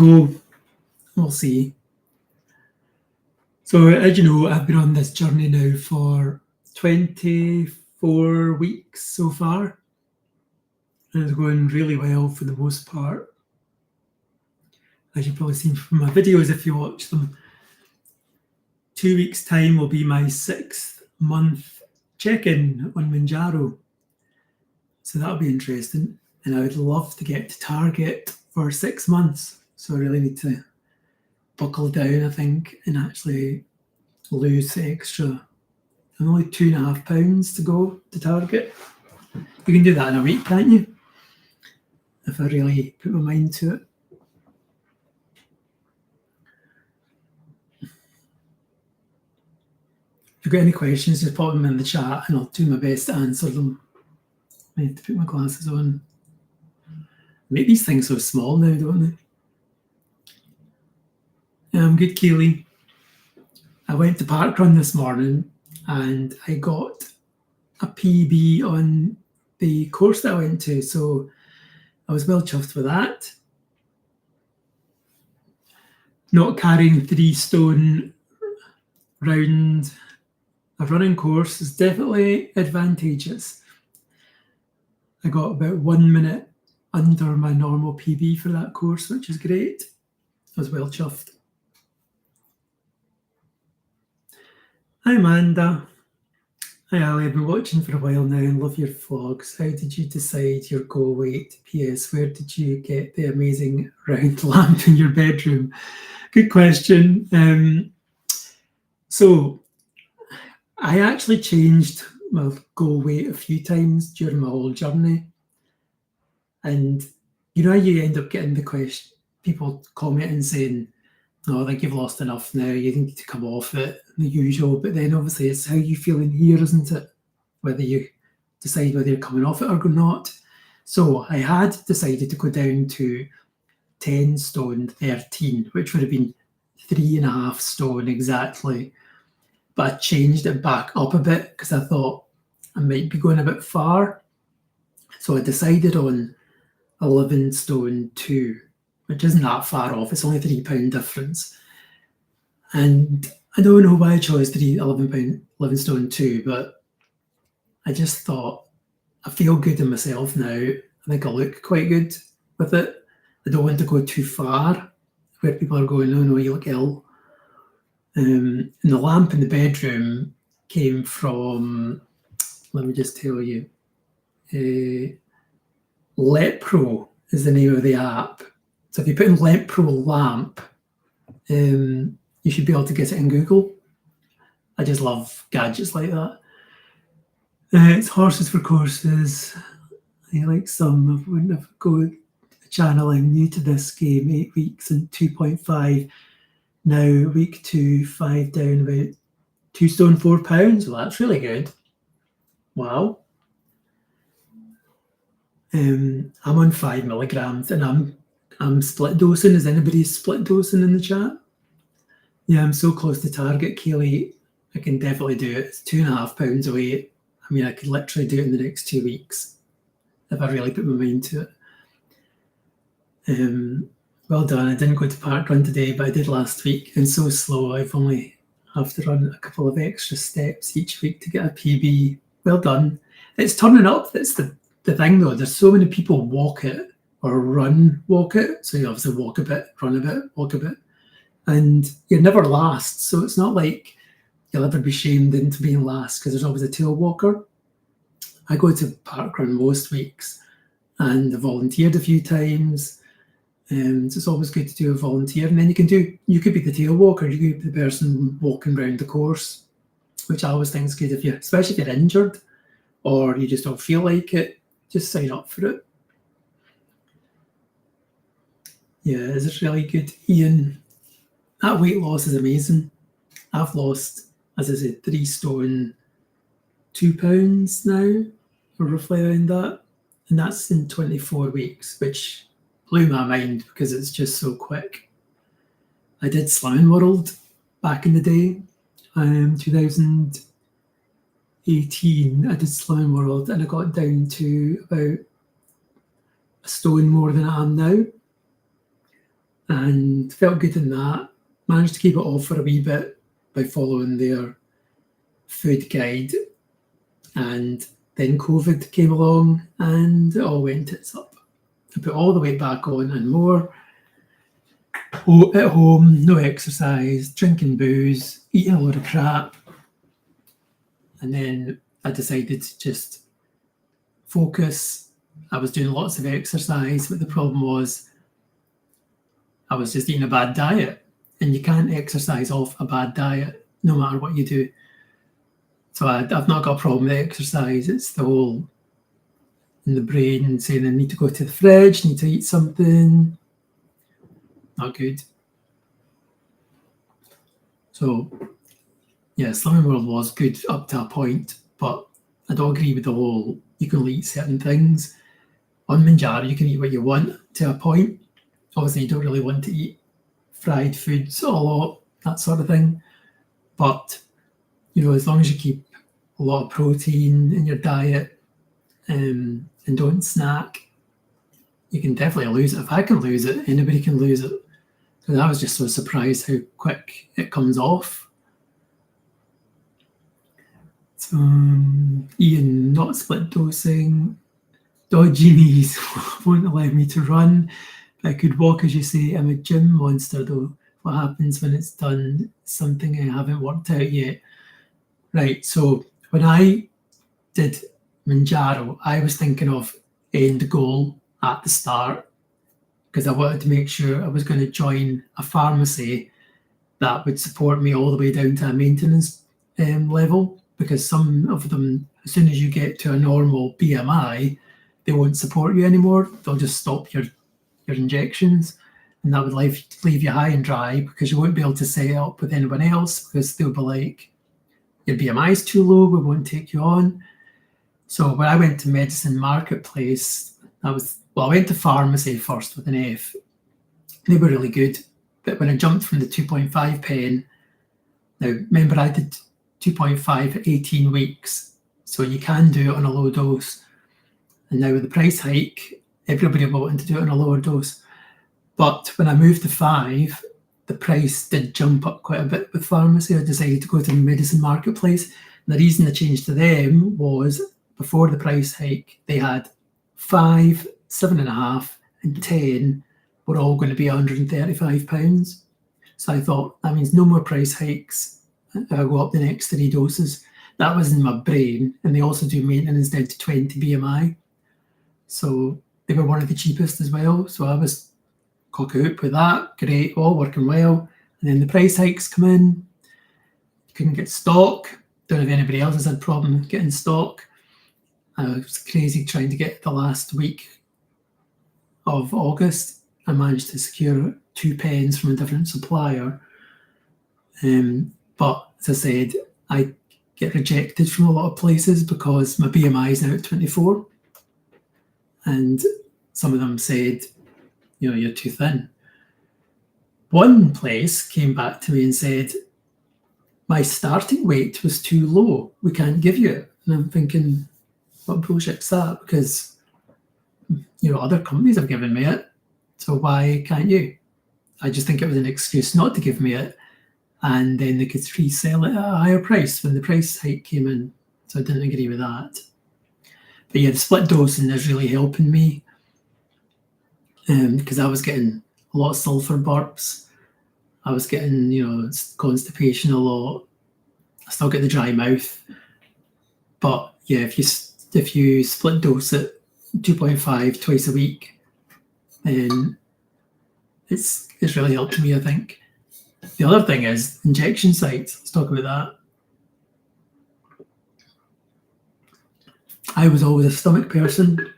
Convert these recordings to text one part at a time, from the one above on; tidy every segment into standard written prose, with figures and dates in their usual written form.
go. We'll see. So as you know, I've been on this journey now for 24 weeks so far. And it's going really well for the most part. As you've probably seen from my videos if you watch them. 2 weeks' time will be my 6th month check-in on Mounjaro. So that'll be interesting. And I would love to get to target for 6 months. So I really need to buckle down, I think, and actually lose the extra. I'm only 2.5 pounds to go to target. You can do that in a week, can't you? If I really put my mind to it. If you've got any questions, just pop them in the chat and I'll do my best to answer them. I need to put my glasses on. Make these things so small now, don't they? I'm good, Keely. I went to parkrun this morning and I got a PB on the course that I went to, so I was well chuffed with that. Not carrying 3 stone round a running course is definitely advantageous. I got about 1 minute under my normal PB for that course, which is great. I was well chuffed. Hi Amanda. Hi Ali, I've been watching for a while now and love your vlogs. How did you decide your goal weight? PS, where did you get the amazing round lamp in your bedroom? Good question. So I actually changed my goal weight a few times during my whole journey. And you know, you end up getting the question, people commenting saying, oh, I think you've lost enough now, you need to come off it, the usual. But then obviously it's how you feel in here, isn't it? Whether you decide whether you're coming off it or not. So I had decided to go down to 10 stone 13, which would have been 3.5 stone exactly. But I changed it back up a bit because I thought I might be going a bit far. So I decided on 11 stone 2, which isn't that far off. It's only £3 difference. And I don't know why I chose 11 stone 2, but I just thought I feel good in myself now. I think I look quite good with it. I don't want to go too far where people are going, oh no, you look ill. And the lamp in the bedroom came from, let me just tell you, Lepro is the name of the app. So if you put in Lepro lamp, you should be able to get it in Google. I just love gadgets like that. It's horses for courses. I like some. I wouldn't have go channel. I'm new to this game, 8 weeks and 2.5. Now week 2, 5 down about 2 stone 4 pounds. Well, that's really good. Wow. I'm on 5 milligrams and I'm split dosing. Is anybody split dosing in the chat? Yeah, I'm so close to target, Kaylee. I can definitely do it. It's 2.5 pounds away. I mean, I could literally do it in the next 2 weeks if I really put my mind to it. Well done. I didn't go to parkrun today, but I did last week. And so slow. I've only have to run a couple of extra steps each week to get a PB. Well done. It's turning up. That's the thing, though. There's so many people walk it or walk it. So you obviously walk a bit, run a bit, walk a bit. And you never last. So it's not like you'll ever be shamed into being last because there's always a tail walker. I go to parkrun most weeks and I volunteered a few times. So it's always good to do a volunteer. And then you could be the tail walker, you could be the person walking around the course, which I always think is good especially if you're injured or you just don't feel like it, just sign up for it. Yeah, it's really good. Ian, that weight loss is amazing. I've lost, as I said, 3 stone 2 pounds now, or roughly around that. And that's in 24 weeks, which blew my mind because it's just so quick. I did Slimming World back in the day, 2018. I did Slimming World and I got down to about a stone more than I am now. and felt good in that. Managed to keep it off for a wee bit by following their food guide, and then COVID came along and it all went tits up. I put all the weight back on and more. At home, no exercise, drinking booze, eating a load of crap. And then I decided to just focus. I was doing lots of exercise, but the problem was I was just eating a bad diet. And you can't exercise off a bad diet, no matter what you do. So I've not got a problem with exercise. It's the whole in the brain saying I need to go to the fridge, need to eat something. Not good. So, yeah, Slimming World was good up to a point, but I don't agree with the whole you can only eat certain things. On Mounjaro, you can eat what you want to a point. Obviously, you don't really want to eat fried foods a lot, that sort of thing. But, as long as you keep a lot of protein in your diet and don't snack, you can definitely lose it. If I can lose it, anybody can lose it. So I was just so surprised how quick it comes off. So, Ian, not split dosing. Dodgy knees won't allow me to run. I could walk, as you say. I'm a gym monster, though. What happens when it's done? Something I haven't worked out yet. Right, so when I did Mounjaro, I was thinking of end goal at the start, because I wanted to make sure I was going to join a pharmacy that would support me all the way down to a maintenance level, because some of them, as soon as you get to a normal BMI, they won't support you anymore. They'll just stop your injections, and that would leave you high and dry, because you won't be able to set it up with anyone else, because they'll be like, your BMI is too low, we won't take you on. So when I went to Medicine Marketplace, I went to pharmacy first with an F. They were really good. But when I jumped from the 2.5 pen, now remember I did 2.5 at 18 weeks. So you can do it on a low dose. And now with the price hike, everybody will want to do it on a lower dose. But when I moved to 5, the price did jump up quite a bit with pharmacy. I decided to go to the Medicine Marketplace. And the reason I changed to them was before the price hike, they had 5, 7.5, and 10 were all going to be £135. So I thought, that means no more price hikes if I go up the next 3 doses. That was in my brain. And they also do maintenance down to 20 BMI. So they were one of the cheapest as well. So I was cock out with that. Great, all working well. And then the price hikes come in. Couldn't get stock. Don't know if anybody else has had problem getting stock. It was crazy trying to get the last week of August. I managed to secure 2 pens from a different supplier. But as I said, I get rejected from a lot of places because my BMI is now at 24. And some of them said, you're too thin. One place came back to me and said, my starting weight was too low. We can't give you it. And I'm thinking, what bullshit's that? Because, other companies have given me it. So why can't you? I just think it was an excuse not to give me it. And then they could resell it at a higher price when the price hike came in. So I didn't agree with that. But yeah, the split dosing is really helping me. Because I was getting a lot of sulfur burps. I was getting, constipation a lot. I still get the dry mouth. But yeah, if you split dose it 2.5 twice a week, then it's really helped me, I think. The other thing is injection sites. Let's talk about that. I was always a stomach person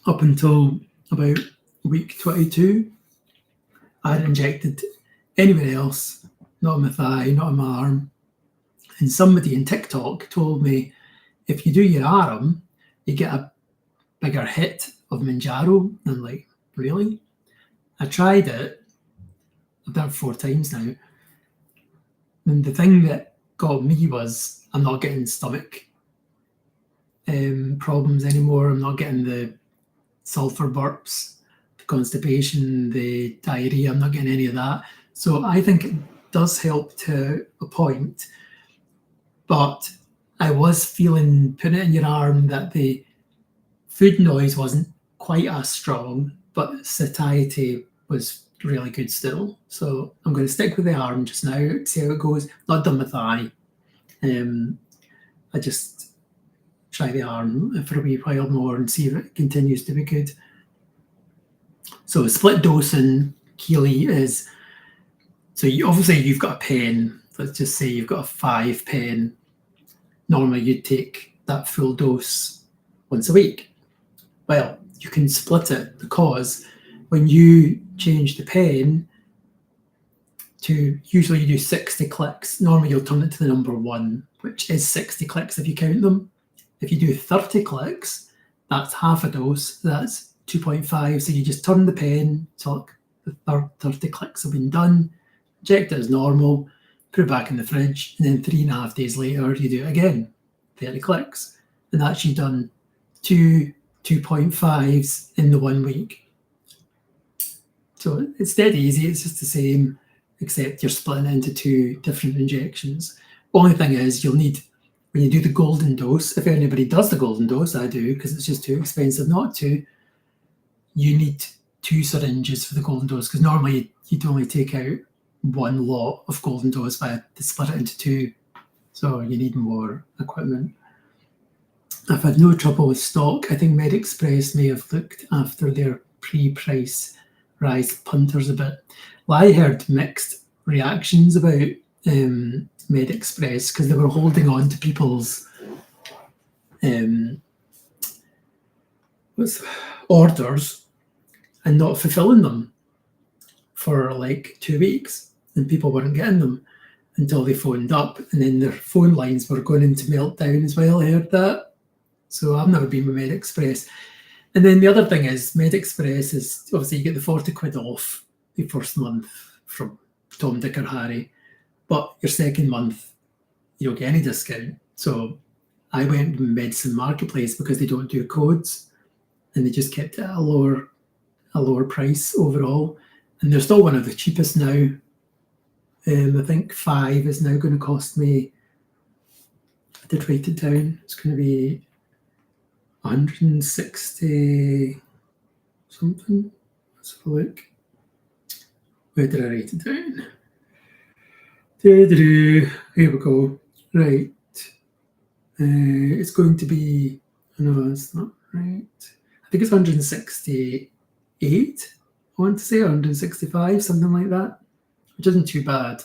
up until about week 22. I hadn't injected anywhere else, not on my thigh, not on my arm. And somebody in TikTok told me, if you do your arm, you get a bigger hit of Mounjaro. And I'm like, really? I tried it. I've done it 4 times now. And the thing that got me was I'm not getting stomach problems anymore. I'm not getting the sulfur burps. The constipation, the diarrhea. I'm not getting any of that. So I think it does help to a point. But I was feeling, putting it in your arm, that the food noise wasn't quite as strong, but satiety was really good still. So I'm going to stick with the arm just now, see how it goes. Not done with the eye. I just try the arm for a wee while more and see if it continues to be good. So split dose in Keeley is, so obviously you've got a pen. Let's just say you've got a 5 pen. Normally you'd take that full dose once a week. Well, you can split it, because when you change the pen to, usually you do 60 clicks. Normally you'll turn it to the number 1, which is 60 clicks if you count them. If you do 30 clicks, that's half a dose. That's 2.5. So you just turn the pen till the 30 clicks have been done, inject it as normal, put it back in the fridge, and then 3.5 days later, you do it again, 30 clicks. And that's you done 2.5s in the 1 week. So it's dead easy. It's just the same, except you're splitting it into 2 different injections. Only thing is, you'll need, when you do the golden dose, if anybody does the golden dose, I do, because it's just too expensive not to, you need 2 syringes for the golden dose, because normally you'd only take out 1 lot of golden dose, but to split it into 2. So you need more equipment. I've had no trouble with stock. I think MedExpress may have looked after their pre-price rise punters a bit. Well, I heard mixed reactions about MedExpress, because they were holding on to people's orders and not fulfilling them for like 2 weeks, and people weren't getting them until they phoned up, and then their phone lines were going into meltdown as well. I heard that. So I've never been with MedExpress. And then the other thing is, MedExpress is, obviously you get the 40 quid off the first month from Tom, Dick or Harry, but your second month, you don't get any discount. So I went to Medicine Marketplace because they don't do codes, and they just kept it at a lower price overall. And they're still one of the cheapest now. I think 5 is now going to cost me, I did write it down, it's going to be 160 something. Let's have a look. Where did I write it down? Here we go. Right. It's going to be, no, it's not right. I think it's 168. I want to say 165, something like that, which isn't too bad,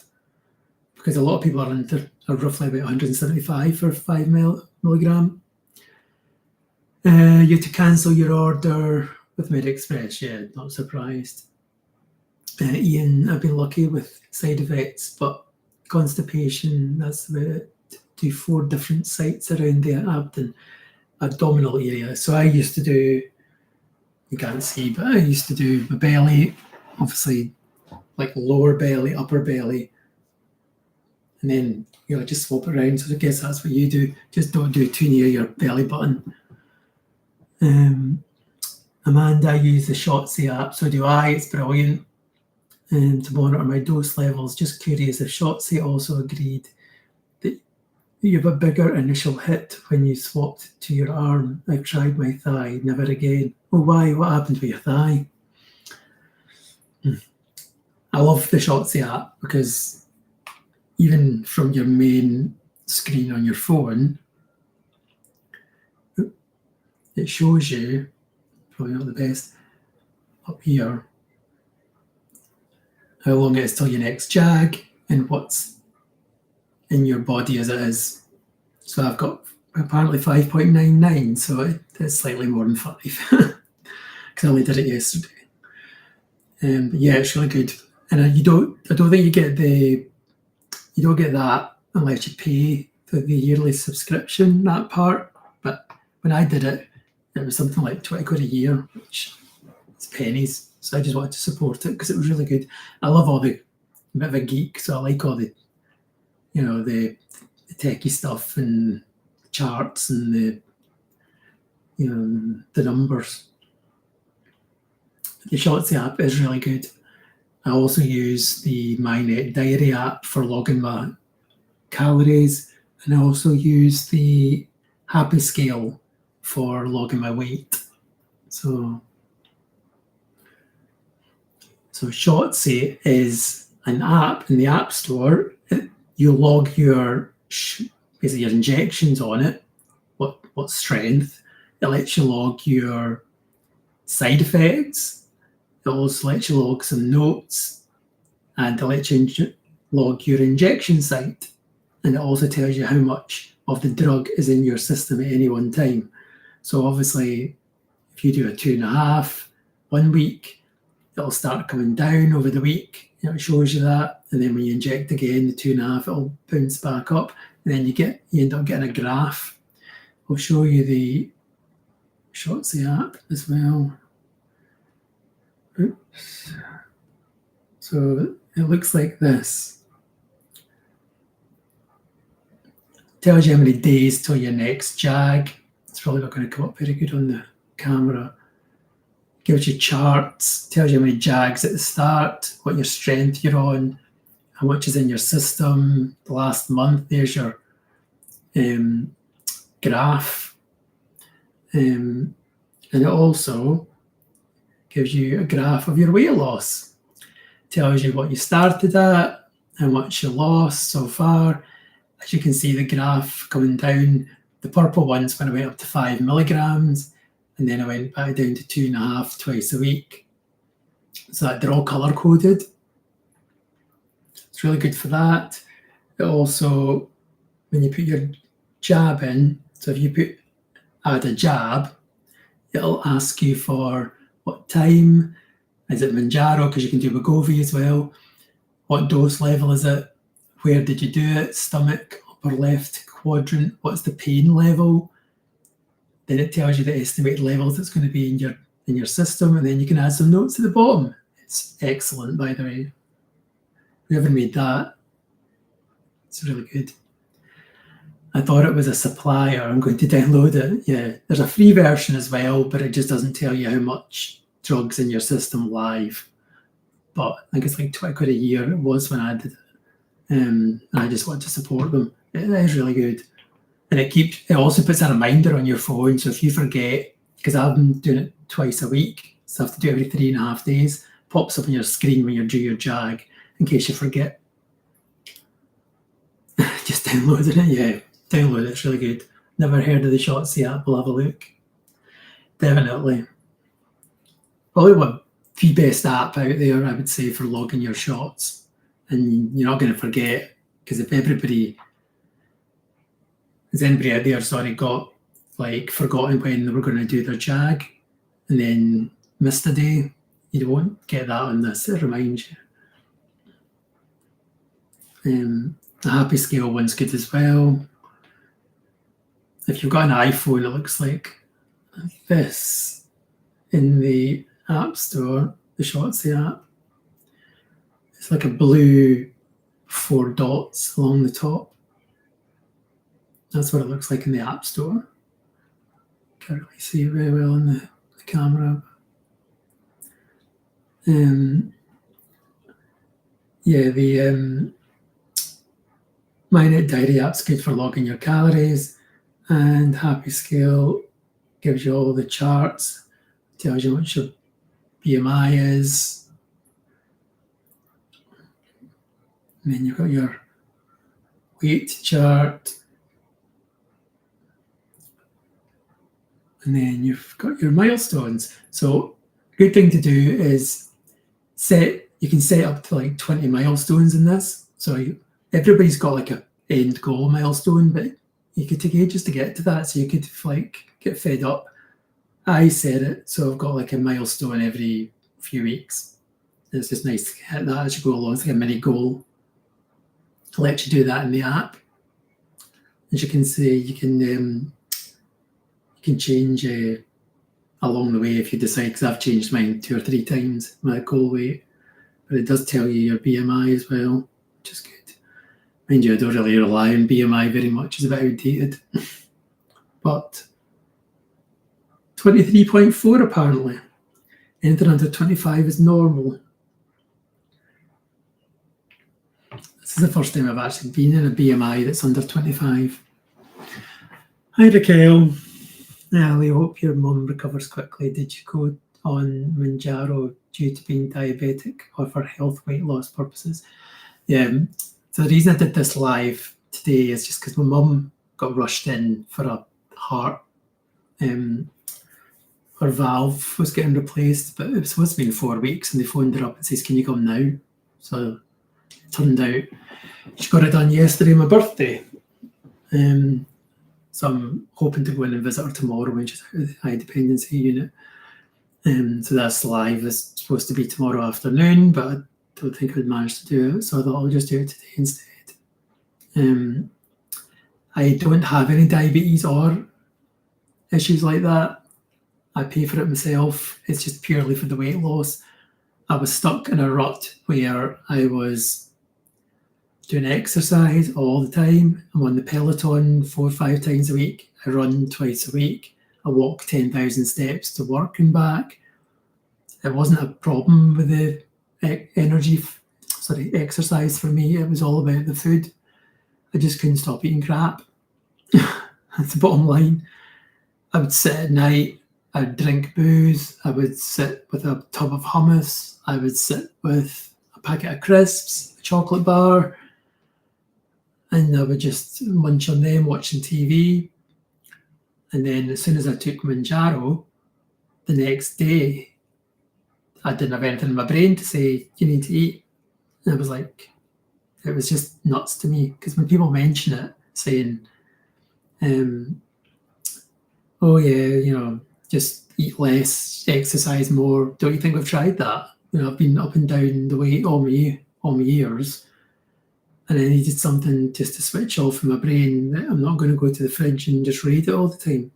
because a lot of people are roughly about 175 for 5 milligram. You have to cancel your order with MedExpress. Yeah, not surprised. Ian, I've been lucky with side effects, but constipation, that's about it. Do 4 different sites around the abdominal area. So I used to do, you can't see, but I used to do my belly, obviously like lower belly, upper belly, and then, you know, just swap it around. So I guess that's what you do. Just don't do it too near your belly button. Amanda, I use the Shotzi app, so do I. It's brilliant. To monitor my dose levels. Just curious if Shotzi also agreed that you have a bigger initial hit when you swapped to your arm. I've tried my thigh, never again. Oh, why? What happened with your thigh? I love the Shotzi app, because even from your main screen on your phone, it shows you, probably not the best, up here, how long it is till your next jag and what's in your body as it is. So I've got apparently 5.99, so it's slightly more than 5, because I only did it yesterday. But yeah, it's really good. And I don't think you don't get that unless you pay for the yearly subscription, that part. But when I did it, it was something like 20 quid a year, which is pennies. So I just wanted to support it because it was really good. I love I'm a bit of a geek, so I like all the, you know, the techie stuff and charts and the, you know, the numbers. the Shotzi app is really good. I also use the MyNet Diary app for logging my calories, and I also use the Happy Scale for logging my weight. So Shotzi is an app in the App Store. You log your basically your injections on it, what strength. It lets you log your side effects. It also lets you log some notes, and it lets you log your injection site. And it also tells you how much of the drug is in your system at any one time. So obviously, if you do a 2.5 1 week, it'll start coming down over the week. It shows you that, and then when you inject again, the 2.5, it'll bounce back up, and then you end up getting a graph. I'll show you the Shotzi app as well. Oops. So it looks like this. Tells you how many days till your next jag. It's probably not going to come up very good on the camera. Gives you charts, tells you how many jags at the start, what your strength you're on, how much is in your system, the last month. There's your graph. And it also gives you a graph of your weight loss. Tells you what you started at, how much you lost so far. As you can see, the graph coming down, the purple ones when I went up to 5 milligrams, and then I went back down to 2.5 twice a week. So that they're all color coded. It's really good for that. It also, when you put your jab in, so if you add a jab, it'll ask you for what time. Is it Mounjaro? Because you can do Wegovy as well. What dose level is it? Where did you do it? Stomach, upper left quadrant. What's the pain level? Then it tells you the estimated levels that's going to be in your system, and then you can add some notes at the bottom. It's excellent, by the way. Whoever made that, it's really good. I thought it was a supplier. I'm going to download it. Yeah, there's a free version as well, but it just doesn't tell you how much drugs in your system live. But I think it's like 20 quid a year. It was when I did it. I just want to support them. It is really good. And it also puts a reminder on your phone. So if you forget, because I've been doing it twice a week, so I have to do it every 3.5 days, pops up on your screen when you do your jag in case you forget. Just downloaded it, yeah. Download it, it's really good. Never heard of the Shotzi app, we'll have a look. Definitely. Probably the best app out there, I would say, for logging your shots. And you're not going to forget, because if anybody out there, got forgotten when they were going to do their jag and then missed a day, you won't get that on this. It reminds you. The Happy Scale one's good as well. If you've got an iPhone, it looks like this in the App Store, the Shotzi app. It's like a blue 4 dots along the top. That's what it looks like in the App Store. Can't really see it very well on the camera. Yeah, the MyNet Diary app's good for logging your calories, and Happy Scale gives you all the charts, tells you what your BMI is, and then you've got your weight chart, and then you've got your milestones. So good thing to do is you can set up to like 20 milestones in this. So everybody's got like a end goal milestone, but you could take ages to get to that. So you could get fed up. I set it, so I've got like a milestone every few weeks. And it's just nice to hit that as you go along. It's like a mini goal. I'll let you do that in the app. As you can see, you can change along the way if you decide, because I've changed mine 2 or 3 times, my goal weight. But it does tell you your BMI as well, which is good. Mind you, I don't really rely on BMI very much. It's a bit outdated. But 23.4 apparently. Anything under 25 is normal. This is the first time I've actually been in a BMI that's under 25. Hi Raquel. Ali, I hope your mum recovers quickly. Did you go on Mounjaro due to being diabetic or for health weight loss purposes? Yeah, so the reason I did this live today is just because my mum got rushed in for a heart. Her valve was getting replaced, but it was supposed to be in 4 weeks, and they phoned her up and says, can you come now? So it turned out she got it done yesterday, my birthday. So I'm hoping to go in and visit her tomorrow when she's out of the high dependency unit. So that's live. It's supposed to be tomorrow afternoon, but I don't think I would manage to do it, so I thought I'll just do it today instead. I don't have any diabetes or issues like that. I pay for it myself. It's just purely for the weight loss. I was stuck in a rut where I was doing exercise all the time. I'm on the Peloton 4 or 5 times a week. I run twice a week. I walk 10,000 steps to work and back. It wasn't a problem with the exercise for me. It was all about the food. I just couldn't stop eating crap. That's the bottom line. I would sit at night, I'd drink booze, I would sit with a tub of hummus, I would sit with a packet of crisps, a chocolate bar, and I would just munch on them watching TV. And then as soon as I took Mounjaro, the next day, I didn't have anything in my brain to say, you need to eat. And I was like, it was just nuts to me, because when people mention it, saying, oh yeah, just eat less, exercise more. Don't you think we've tried that? I've been up and down the weight all my years, and I needed something just to switch off in my brain. I'm not going to go to the fridge and just read it all the time.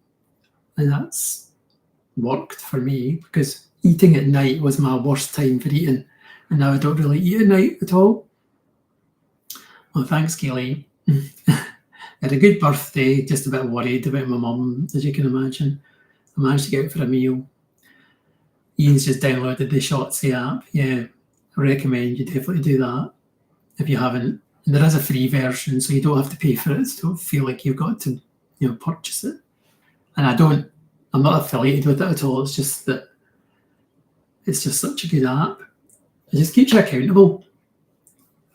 And that's worked for me, because eating at night was my worst time for eating, and now I don't really eat at night at all. Well, thanks, Kaylee. Had a good birthday, just a bit worried about my mum, as you can imagine. I managed to get out for a meal. Ian's just downloaded the Shotzi app. Yeah, I recommend you definitely do that if you haven't. And there is a free version, so you don't have to pay for it. So don't feel like you've got to, purchase it. And I'm not affiliated with it at all. It's just that it's just such a good app. It just keeps you accountable.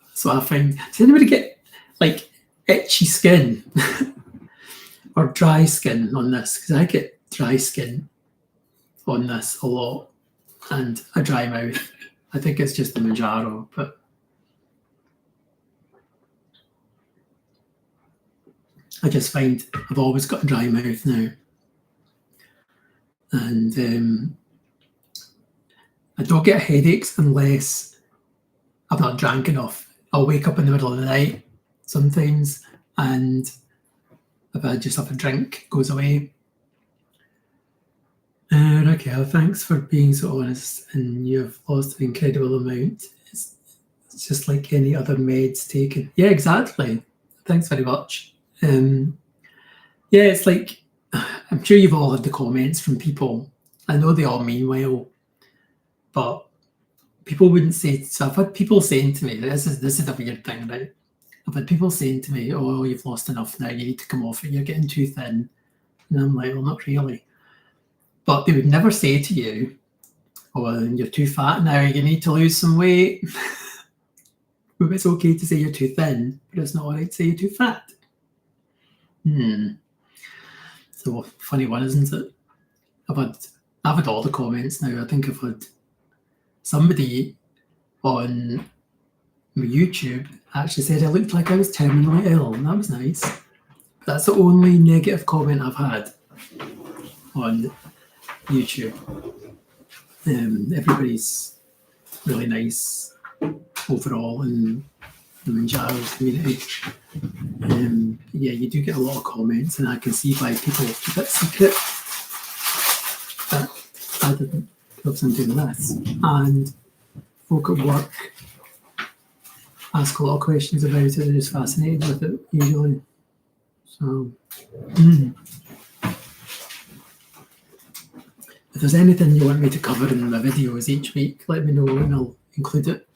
That's what I find. Does anybody get itchy skin or dry skin on this? Because I get dry skin on this a lot, and a dry mouth. I think it's just the Mounjaro, but I just find I've always got a dry mouth now, and I don't get headaches unless I've not drank enough. I'll wake up in the middle of the night sometimes, and if I just have a drink, it goes away. Raquel, thanks for being so honest, and you've lost an incredible amount. It's just like any other meds taken. Yeah, exactly. Thanks very much. Yeah, it's like, I'm sure you've all had the comments from people. I know they all mean well, but people wouldn't say. So I've had people saying to me, this is a weird thing, right? I've had people saying to me, oh, you've lost enough now, you need to come off it, you're getting too thin. And I'm like, well, not really. But they would never say to you, oh, you're too fat now, you need to lose some weight. It's okay to say you're too thin, but it's not all right to say you're too fat. So funny one, isn't it? I've had all the comments now. I think I've had somebody on YouTube actually said I looked like I was terminally ill, and that was nice. But that's the only negative comment I've had on YouTube. Everybody's really nice overall in the Mounjaro community. Yeah, you do get a lot of comments, and I can see why people keep it secret. But I didn't love something doing this. And folk at work ask a lot of questions about it. They're just fascinated with it usually. So If there's anything you want me to cover in my videos each week, let me know and I'll include it.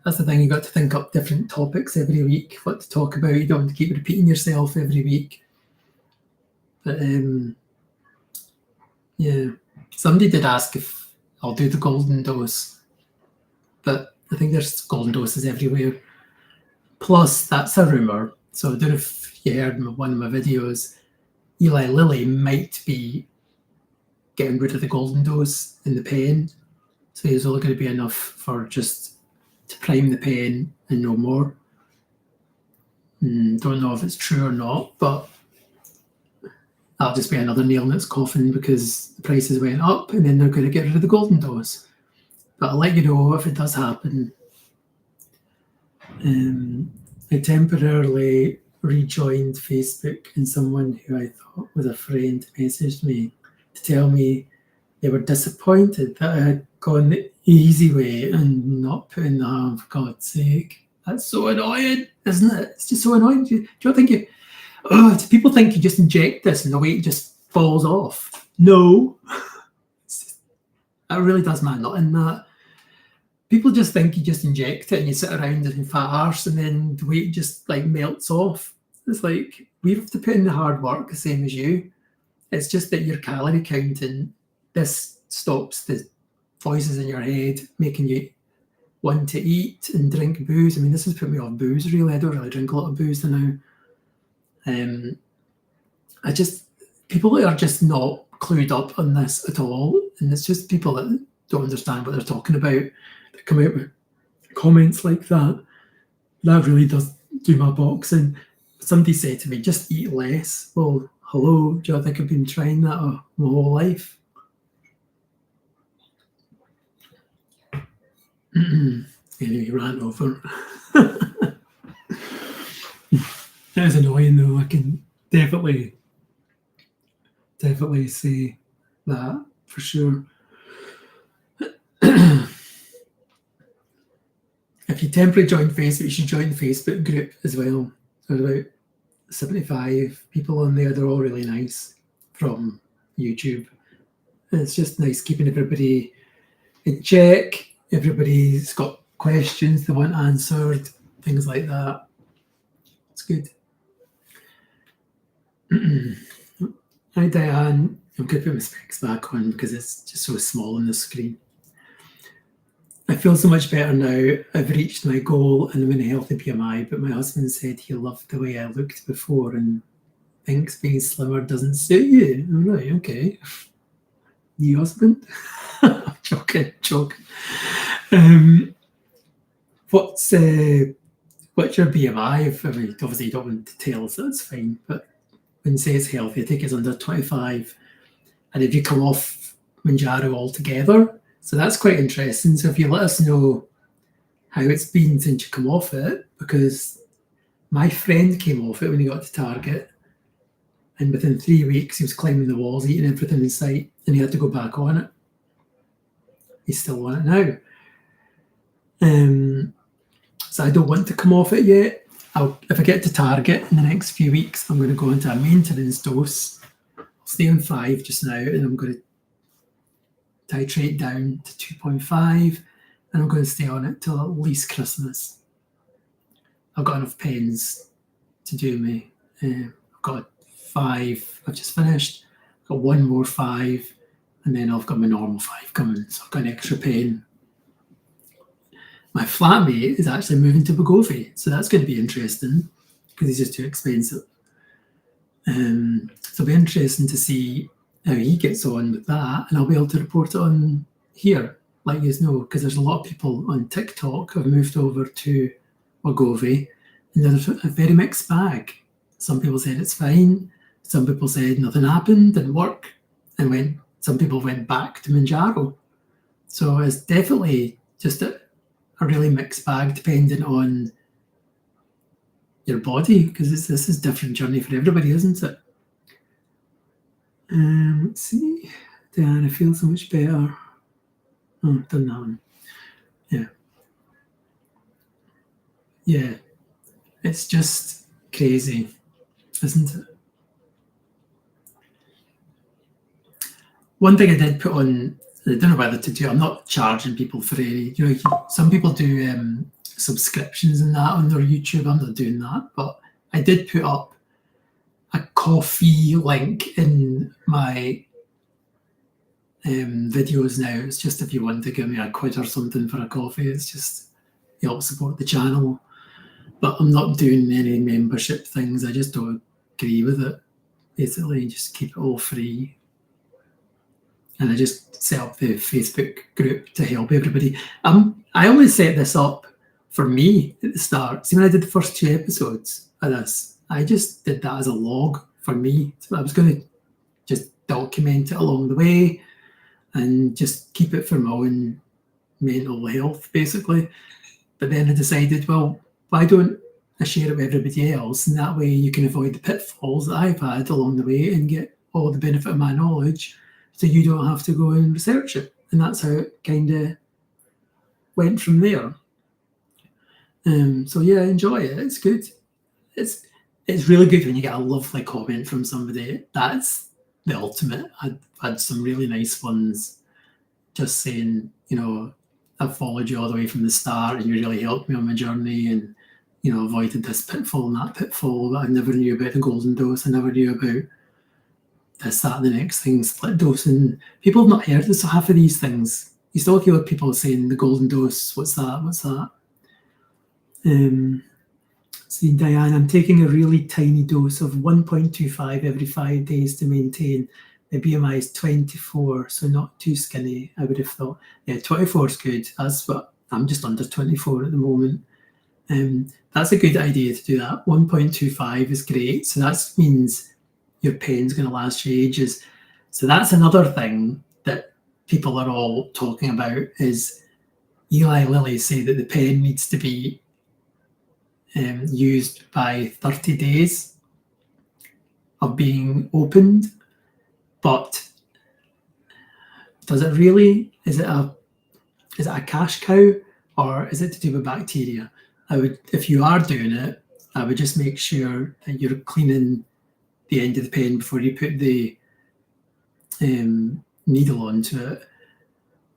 That's the thing, you got to think up different topics every week, what to talk about. You don't want to keep repeating yourself every week. But yeah, somebody did ask if I'll do the golden dose, but I think there's golden doses everywhere. Plus, that's a rumour. So I don't know if you heard one of my videos, Eli Lilly might be getting rid of the golden dose in the pen. So there's only going to be enough for just to prime the pen and no more. Don't know if it's true or not, but that'll just be another nail in its coffin because the prices went up and then they're going to get rid of the golden dose. But I'll let you know if it does happen. I temporarily rejoined Facebook and someone who I thought was a friend messaged me to tell me they were disappointed that I had gone the easy way and not put in the harm, for God's sake. That's so annoying, isn't it? It's just so annoying. Do you think do people think you just inject this and the weight just falls off? No. That really does my nut in that. People just think you just inject it and you sit around in fat arse and then the weight just like melts off. It's like, we have to put in the hard work the same as you. It's just that your calorie counting, this stops the voices in your head making you want to eat and drink booze. I mean, this has put me off booze, really. I don't really drink a lot of booze now. People are just not clued up on this at all. And it's just people that don't understand what they're talking about that come out with comments like that. That really does do my boxing. Somebody said to me, just eat less. Well, hello, do you think I've been trying that my whole life? Anyway, rant over. That is annoying though. I can definitely say that for sure. If you temporarily join Facebook, you should join the Facebook group as well. There's about 75 people on there. They're all really nice from YouTube. And it's just nice keeping everybody in check. Everybody's got questions they want answered, things like that. It's good. Hi, Diane. I'm going to put my specs back on because it's just so small on the screen. I feel so much better now. I've reached my goal and I'm in a healthy BMI, but my husband said he loved the way I looked before and thinks being slimmer doesn't suit you. I'm like, okay. New husband? Joking. What's your BMI? I mean, obviously you don't want to tell, so that's fine. But when you say it's healthy, I think it's under 25. And if you come off Mounjaro altogether, so that's quite interesting. So if you let us know how it's been since you come off it, because my friend came off it when he got to Target, and within 3 weeks he was climbing the walls, eating everything in sight, and he had to go back on it. He's still on it now. So I don't want to come off it yet. If I get to Target in the next few weeks, I'm going to go into a maintenance dose. I'll stay on 5 just now, and I'm going to titrate down to 2.5, and I'm going to stay on it till at least Christmas. I've got enough pens to do me. I've got 5 I've just finished. I've got 1 more 5, and then I've got my normal 5 coming, so I've got an extra pen. My flatmate is actually moving to Bogovie, so that's going to be interesting because he's just too expensive. So it'll be interesting to see how he gets on with that, and I'll be able to report it on here, let you know, because there's a lot of people on TikTok who have moved over to Bogovie, and there's a very mixed bag. Some people said it's fine, some people said nothing happened, didn't work, and some people went back to Mounjaro. So it's definitely just a really mixed bag depending on your body, because this is a different journey for everybody, isn't it? Let's see. Dan, I feel so much better. Oh, done that one. Yeah. It's just crazy, isn't it? one thing I did put on, I don't know whether to do, I'm not charging people for any, some people do subscriptions and that on their YouTube. I'm not doing that, but I did put up a coffee link in my videos now. It's just if you want to give me a quid or something for a coffee, it's just help support the channel. But I'm not doing any membership things. I just don't agree with it. Basically, just keep it all free. And I just set up the Facebook group to help everybody. I only set this up for me at the start. See, when I did the first 2 episodes of this, I just did that as a log for me. So I was going to just document it along the way and just keep it for my own mental health, basically. But then I decided, well, why don't I share it with everybody else? And that way you can avoid the pitfalls that I've had along the way and get all the benefit of my knowledge, so you don't have to go and research it. And that's how it kind of went from there. So yeah, enjoy it. It's good. It's really good when you get a lovely comment from somebody. That's the ultimate. I've had some really nice ones just saying, I've followed you all the way from the start and you really helped me on my journey, and avoided this pitfall and that pitfall that I never knew about, the golden dose. I never knew about this, that, and the next thing, split dose. And people have not heard of half of these things. You still hear people saying the golden dose, what's that? See, Diane, I'm taking a really tiny dose of 1.25 every 5 days to maintain. My BMI is 24, so not too skinny, I would have thought. Yeah, 24 is good. That's what I'm just under 24 at the moment. That's a good idea to do that. 1.25 is great. So that means your pen's going to last you ages. So that's another thing that people are all talking about, is Eli Lilly say that the pen needs to be used by 30 days of being opened. But does it really? Is it a cash cow, or is it to do with bacteria? If you are doing it, I would just make sure that you're cleaning the end of the pen before you put the needle onto it.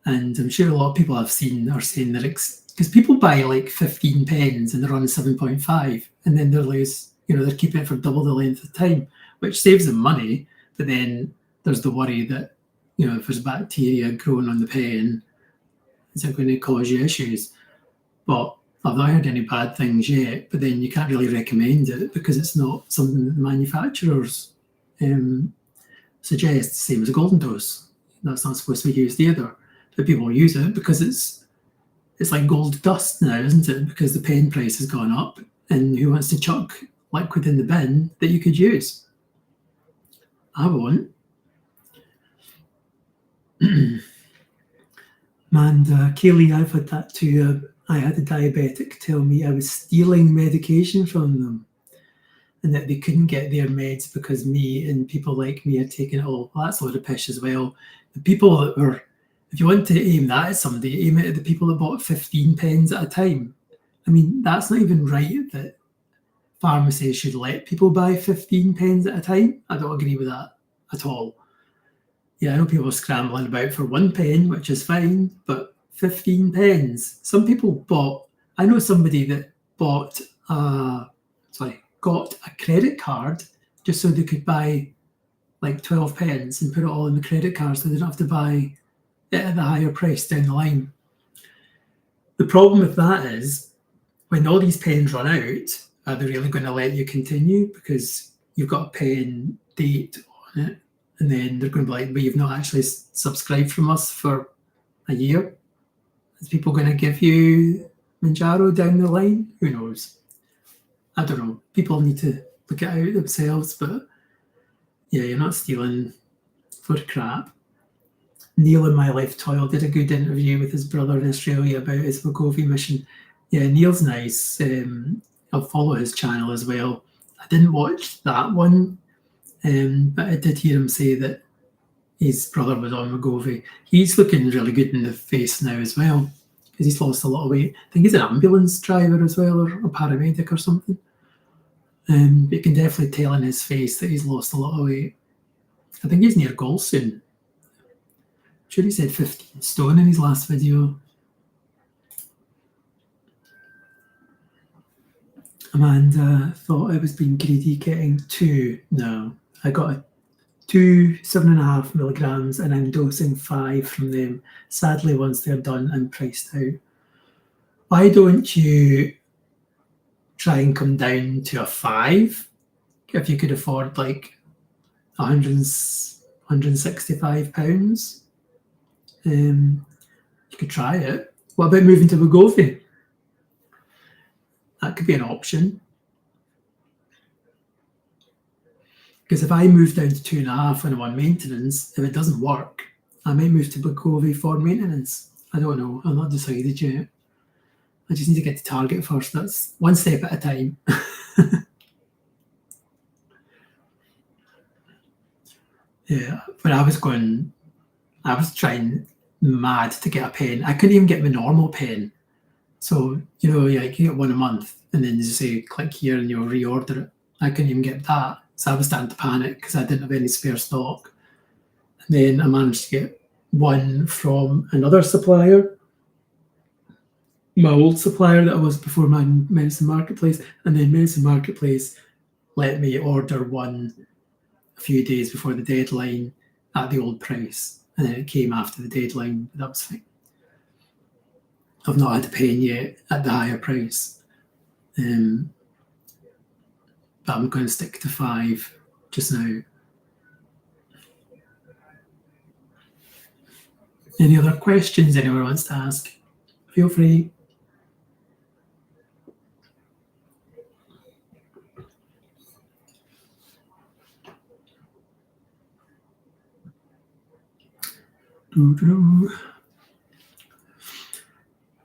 And I'm sure a lot of people are saying that, because people buy like 15 pens and they're on 7.5, and then they're keeping it for double the length of time, which saves them money. But then there's the worry that, if there's bacteria growing on the pen, is it going to cause you issues? But I've not heard any bad things yet. But then you can't really recommend it because it's not something that the manufacturers suggest. Same as a golden dose. That's not supposed to be used either. But people use it because it's like gold dust now, isn't it? Because the pen price has gone up, and who wants to chuck liquid in the bin that you could use? I won't. Amanda, Kaylee, I've had that too. I had a diabetic tell me I was stealing medication from them and that they couldn't get their meds because me and people like me had taken it all. Well, that's a lot of pish as well. The people that were, if you want to aim that at somebody, aim it at the people that bought 15 pens at a time. I mean, that's not even right that pharmacies should let people buy 15 pens at a time. I don't agree with that at all. Yeah, I know people are scrambling about for 1 pen, which is fine, but 15 pens. Some people I know somebody that got a credit card just so they could buy like 12 pens and put it all in the credit card so they don't have to buy it at the higher price down the line. The problem with that is when all these pens run out, are they really going to let you continue? Because you've got a pen date on it, and then they're going to be like, but you've not actually subscribed from us for a year. Is people going to give you Mounjaro down the line? Who knows? I don't know. People need to look it out themselves, but yeah, you're not stealing for crap. Neil in My Life Toil did a good interview with his brother in Australia about his Wegovy mission. Yeah, Neil's nice. I'll follow his channel as well. I didn't watch that one, but I did hear him say that his brother was on Wegovy. He's looking really good in the face now as well, because he's lost a lot of weight. I think he's an ambulance driver as well, or a paramedic or something. But you can definitely tell in his face that he's lost a lot of weight. I think he's near goal soon. sure he said 15 stone in his last video. Amanda thought I was being greedy getting 2. No, I got 2 7.5 milligrams and I'm dosing 5 from them. Sadly, once they're done, I'm priced out. Why don't you try and come down to a 5 if you could afford like £165? You could try it. What about moving to Wegovy? That could be an option. Because if I move down to 2.5 and I'm on maintenance, if it doesn't work, I might move to Wegovy for maintenance. I don't know. I'm not decided yet. I just need to get to target first. That's one step at a time. Yeah, when I was trying mad to get a pen. I couldn't even get my normal pen. So, you get one a month and then you say click here and you'll reorder it. I couldn't even get that. So I was starting to panic because I didn't have any spare stock. And then I managed to get one from another supplier, my old supplier that I was before my Medicine Marketplace. And then Medicine Marketplace let me order one a few days before the deadline at the old price. And then it came after the deadline, but that was fine. I've not had a pen yet at the higher price. But I'm going to stick to 5 just now. Any other questions anyone wants to ask? Feel free.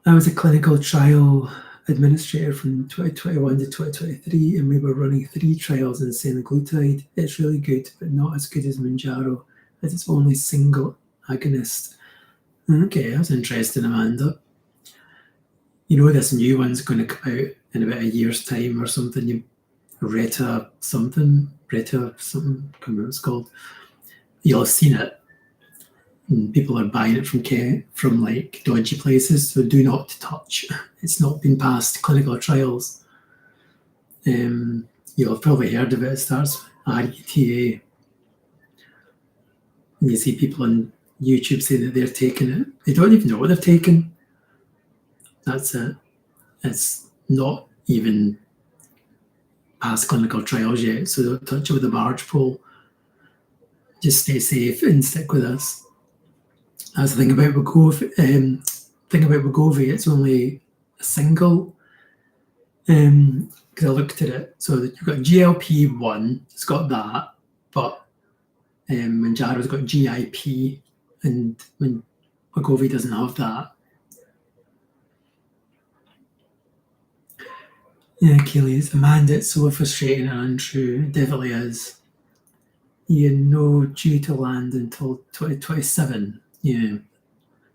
I was a clinical trial administrator from 2021 to 2023, and we were running 3 trials in semaglutide. It's really good, but not as good as Mounjaro, as it's only single agonist. Okay, that's interesting, Amanda. This new one's going to come out in about a year's time or something. Reta something, I can't remember what it's called. You'll have seen it. And people are buying it from like dodgy places, so do not touch. It's not been past clinical trials. You'll have probably heard of it. It starts RETA. And you see people on YouTube saying that they're taking it. They don't even know what they've taken. That's it. It's not even past clinical trials yet, so don't touch it with a barge pole. Just stay safe and stick with us. That's the thing about Wegovy. It's only a single. Because I looked at it, so that you've got GLP-1. It's got that, but Mounjaro's got GIP, and Wegovy doesn't have that. Yeah, Keely, Amanda, it's so frustrating and untrue. It definitely is. Due to land until 2027. Yeah.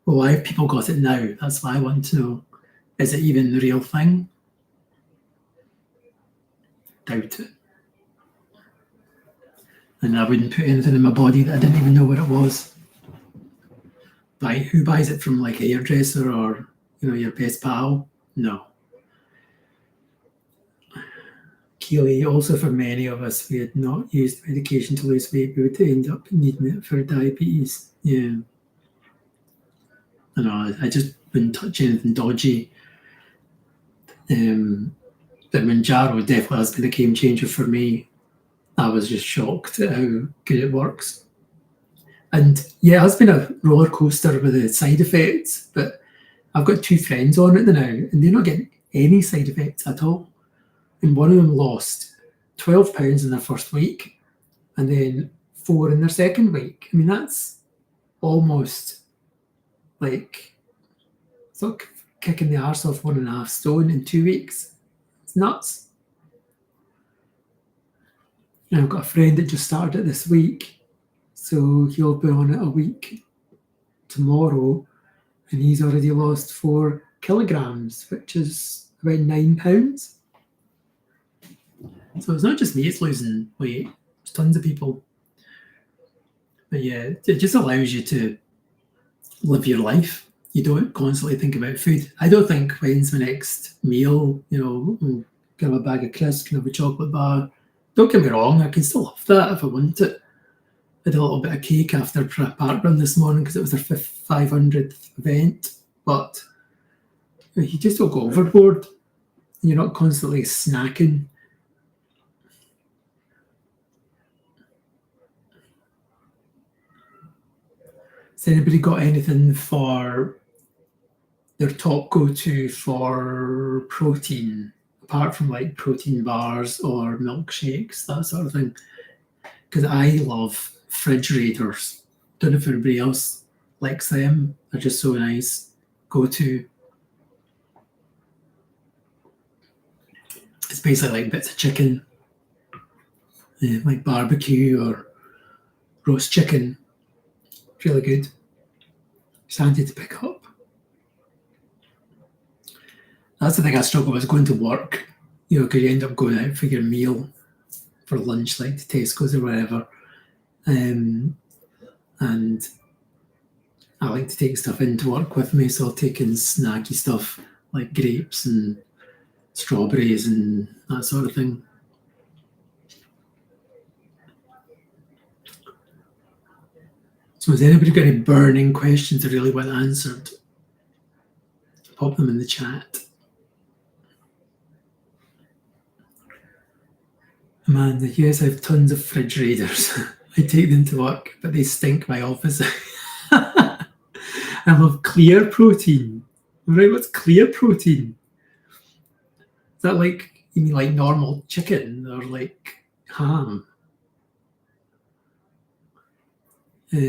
Well, why have people got it now? That's what I want to know. Is it even the real thing? Doubt it. And I wouldn't put anything in my body that I didn't even know what it was. Who buys it from like a hairdresser or your best pal? No. Keely, also for many of us, we had not used medication to lose weight, we would end up needing it for diabetes. Yeah. I know, I just wouldn't touch anything dodgy. But Mounjaro definitely has been a game changer for me. I was just shocked at how good it works. And yeah, it has been a roller coaster with the side effects, but I've got 2 friends on it now, and they're not getting any side effects at all. And one of them lost 12 pounds in their first week, and then 4 in their second week. I mean, that's almost like it's like kicking the arse off 1.5 stone in 2 weeks. It's nuts. And I've got a friend that just started it this week, so he'll be on it a week tomorrow, and he's already lost 4 kilograms, which is about 9 pounds. So it's not just me, it's losing weight. There's tons of people. But yeah, it just allows you to live your life. You don't constantly think about food. I don't think when's my next meal, can have a bag of crisps, can have a chocolate bar. Don't get me wrong, I can still have that if I want it. I had a little bit of cake after a park run this morning because it was their 500th event, but you just don't go overboard. You're not constantly snacking. Has anybody got anything for their top go-to for protein, apart from like protein bars or milkshakes, that sort of thing? Because I love fridge raiders. Don't know if everybody else likes them. They're just so nice. Go-to. It's basically like bits of chicken, like barbecue or roast chicken. Really good. It's handy to pick up. That's the thing I struggle with, going to work, because you end up going out for your meal for lunch, like to Tesco's or wherever. And I like to take stuff into work with me, so I'll take in snacky stuff like grapes and strawberries and that sort of thing. So has anybody got any burning questions they really want answered? Pop them in the chat. Amanda, yes, I have tons of fridge raiders. I take them to work, but they stink my office. I love clear protein. Right, what's clear protein? Is that like, you mean like normal chicken or like ham? I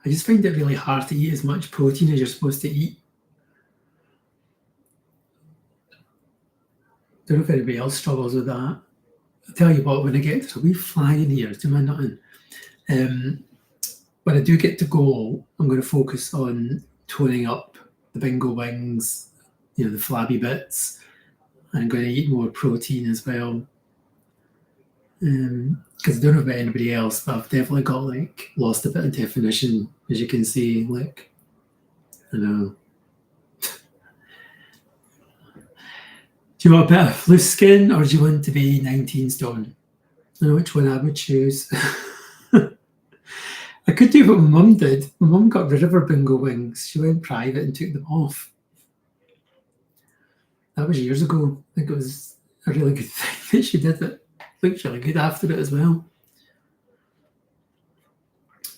just find it really hard to eat as much protein as you're supposed to eat. Don't know if anybody else struggles with that. I'll tell you what, when I get to a wee fly in here, do my nothing. When I do get to go, I'm going to focus on toning up the bingo wings, the flabby bits. I'm going to eat more protein as well. Because I don't know about anybody else, but I've definitely got lost a bit of definition, as you can see. I know. Do you want a bit of loose skin, or do you want to be 19 stone? I don't know which one I would choose. I could do what my mum did. My mum got rid of her bingo wings. She went private and took them off. That was years ago. I think it was a really good thing that she did it. Looked really good after it as well.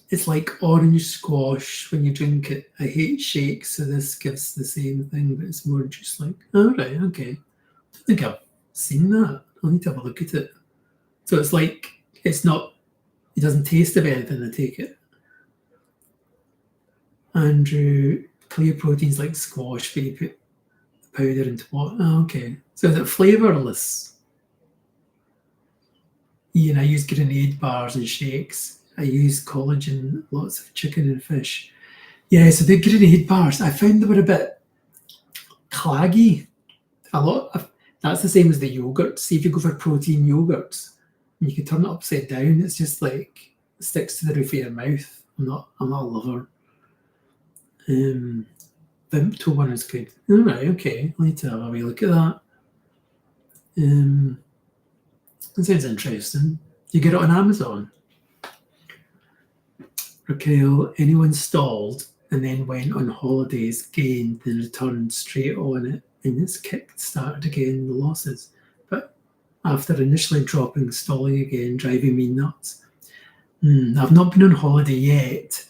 It's like orange squash when you drink it. I hate shakes, so this gives the same thing, but it's more just like, all right, okay. I don't think I've seen that. I'll need to have a look at it. So it's like, it doesn't taste of anything, I take it. Andrew, clear proteins like squash, but you put powder into what? Oh, okay. So is it flavourless? Ian, I use grenade bars and shakes. I use collagen, lots of chicken and fish. Yeah, so the grenade bars, I found they were a bit claggy. That's the same as the yogurt. See, if you go for protein yogurts, and you can turn it upside down, it's just like it sticks to the roof of your mouth. I'm not a lover. Vimto one is good. All right, okay. I'll need to have a wee look at that. That sounds interesting. You get it on Amazon. Raquel, anyone stalled and then went on holidays, gained, then returned straight on it, and it's started again, the losses. But after initially dropping, stalling again, driving me nuts. I've not been on holiday yet,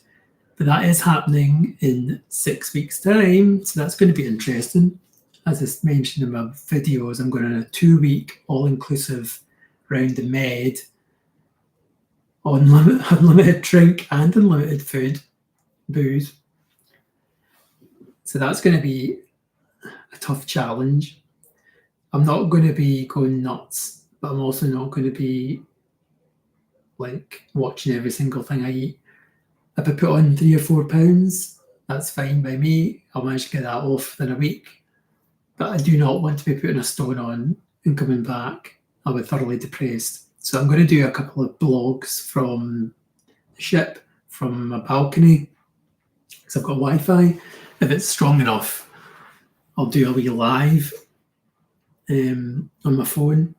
but that is happening in 6 weeks' time, so that's going to be interesting. As I mentioned in my videos, I'm going on a 2-week all-inclusive round the Med, unlimited drink and unlimited food, booze. So that's going to be a tough challenge. I'm not going to be going nuts, but I'm also not going to be watching every single thing I eat. If I put on 3 or 4 pounds, that's fine by me. I'll manage to get that off within a week. But I do not want to be putting a stone on and coming back. I'll be thoroughly depressed. So I'm going to do a couple of blogs from the ship from my balcony because I've got Wi-Fi. If it's strong enough, I'll do a wee live on my phone.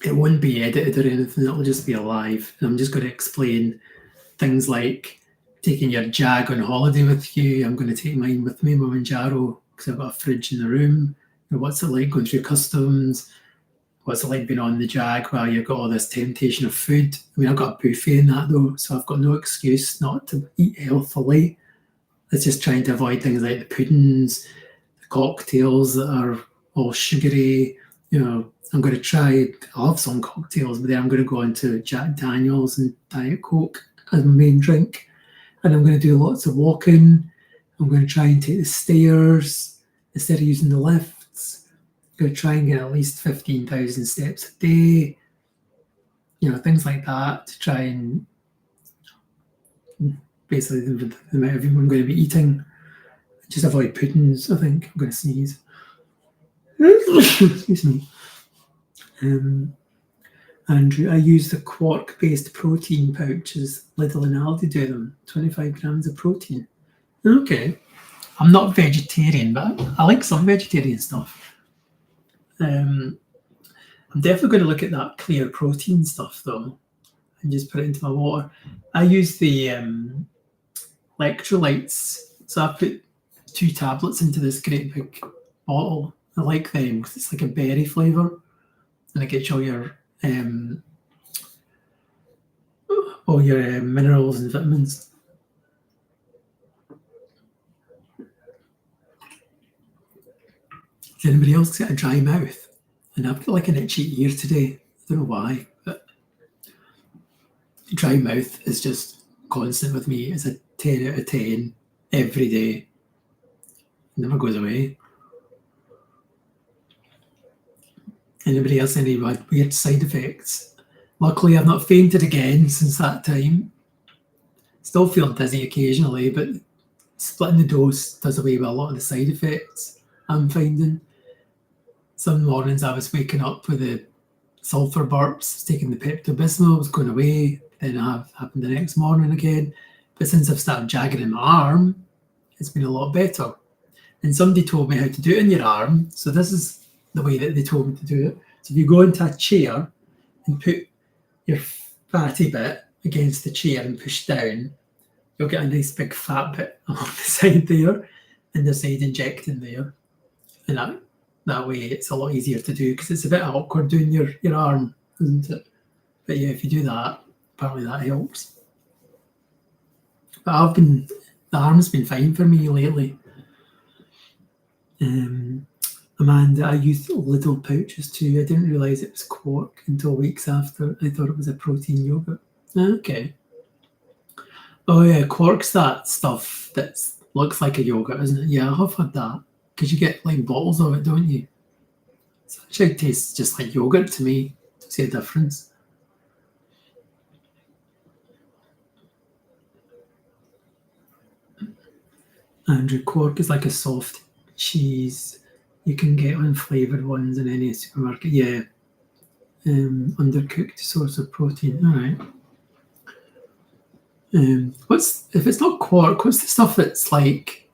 It won't be edited or anything, it'll just be a live. And I'm just going to explain things like taking your Jag on holiday with you. I'm going to take mine with me, my Mounjaro, because I've got a fridge in the room. You know, what's it like going through customs? What's it like being on the Jag while you've got all this temptation of food? I mean, I've got a buffet in that though, so I've got no excuse not to eat healthily. It's just trying to avoid things like the puddings, the cocktails that are all sugary. You know, I'm going to try, I love some cocktails, but then I'm going to go into Jack Daniels and Diet Coke as my main drink. And I'm going to do lots of walking. I'm going to try and take the stairs instead of using the lifts. I'm going to try and get at least 15,000 steps a day. You know, things like that to try and basically the amount of I'm going to be eating. Just avoid puddings, I think. I'm going to sneeze. Excuse me. Andrew, I use the quark-based protein pouches. Lidl and Aldi do them. 25 grams of protein. Okay. I'm not vegetarian, but I like some vegetarian stuff. I'm definitely going to look at that clear protein stuff, though, and just put it into my water. I use the electrolytes. So I put 2 tablets into this great big bottle. I like them because it's like a berry flavour. And it gets all your minerals and vitamins. Does anybody else get a dry mouth? And I've got like an itchy ear today. I don't know why, but dry mouth is just constant with me. It's a 10 out of 10 every day. It never goes away. Anybody else any weird side effects? Luckily, I've not fainted again since that time. Still feel dizzy occasionally, but splitting the dose does away with a lot of the side effects I'm finding. Some mornings I was waking up with the sulfur burps, taking the Pepto-Bismol, was going away. Then it happened the next morning again. But since I've started jagging in my arm, it's been a lot better. And somebody told me how to do it in your arm. So this is the way that they told me to do it. So if you go into a chair and put your fatty bit against the chair and push down, you'll get a nice big fat bit along the side there and the side injecting there. And that way it's a lot easier to do because it's a bit awkward doing your arm, isn't it? But yeah, if you do that, apparently that helps. But the arm's been fine for me lately. Amanda, I used Lidl pouches too. I didn't realise it was quark until weeks after. I thought it was a protein yogurt. Okay. Oh yeah, quark's that stuff that looks like a yogurt, isn't it? Yeah, I have had that. Because you get like bottles of it, don't you? It actually tastes just like yogurt to me. To see a difference. Andrew, quark is like a soft cheese. You can get unflavoured ones in any supermarket. Yeah. Undercooked source of protein. All right. If it's not quark, what's the stuff that's like?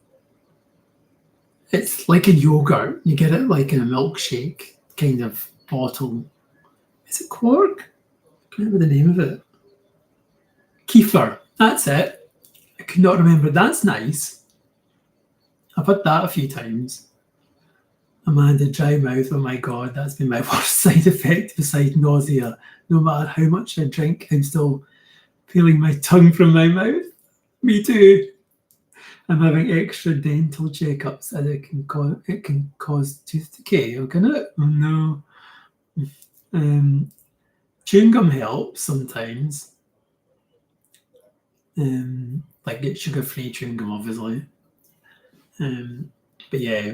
It's like a yogurt. You get it like in a milkshake kind of bottle. Is it quark? I can't remember the name of it. Kefir. That's it. I could not remember. That's nice. I've had that a few times. Amanda, dry mouth. Oh my God, that's been my worst side effect besides nausea. No matter how much I drink, I'm still peeling my tongue from my mouth. Me too. I'm having extra dental checkups and it can cause tooth decay. Oh, can it? Oh no. Chewing gum helps sometimes. Like get sugar-free chewing gum, obviously. But yeah,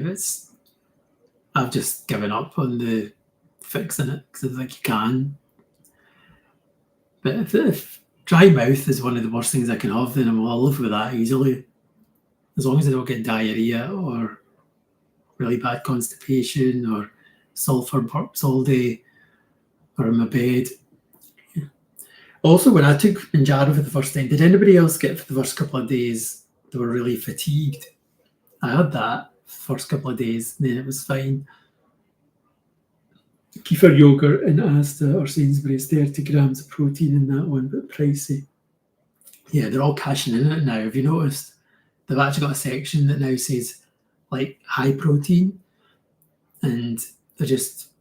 I've just given up on the fixing it because I think you can. But if dry mouth is one of the worst things I can have, then I'll live with that easily. As long as I don't get diarrhea or really bad constipation or sulfur burps all day or in my bed. Yeah. Also, when I took Mounjaro for the first time, did anybody else get for the first couple of days, they were really fatigued? I had that first couple of days, and then it was fine. Kefir yogurt in Asda or Sainsbury's, 30 grams of protein in that one, but pricey. Yeah, they're all cashing in it now. Have you noticed? They've actually got a section that now says like high protein, and they're just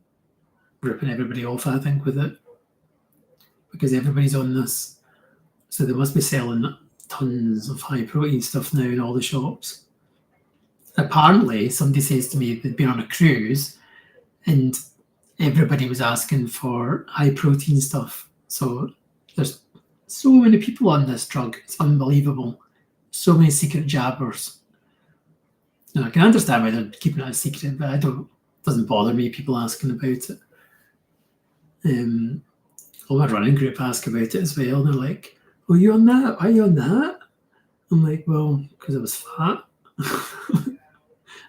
ripping everybody off, I think, with it, because everybody's on this. So they must be selling tons of high protein stuff now in all the shops. Apparently, somebody says to me they'd been on a cruise and everybody was asking for high protein stuff. So there's so many people on this drug. It's unbelievable. So many secret jabbers. Now, I can understand why they're keeping it a secret, but it doesn't bother me, people asking about it. All my running group ask about it as well. They're like, "Oh, you on that? Why are you on that?" I'm like, "Well, because I was fat."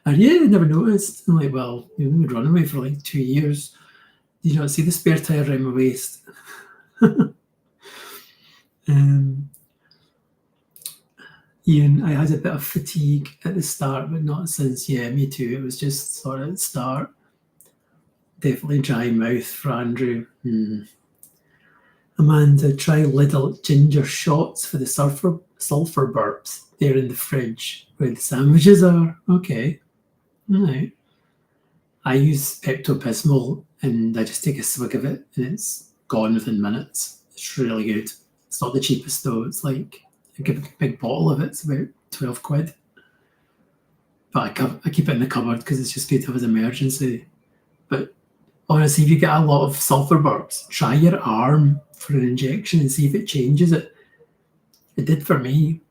And yeah, I never noticed. I'm like, "Well, you've been running away for like 2 years. Do you not see the spare tire around my waist?" Ian, I had a bit of fatigue at the start, but not since. Yeah, me too. It was just sort of at the start. Definitely dry mouth for Andrew. Amanda, try little ginger shots for the sulfur burps. They're in the fridge where the sandwiches are. Okay. All right. I use Pepto-Bismol and I just take a swig of it and it's gone within minutes. It's really good. It's not the cheapest though. It's like, I give a big bottle of it. It's about 12 quid. But I keep it in the cupboard because it's just good to have as emergency. But honestly, if you get a lot of sulfur burps, try your arm for an injection and see if it changes it. It did for me.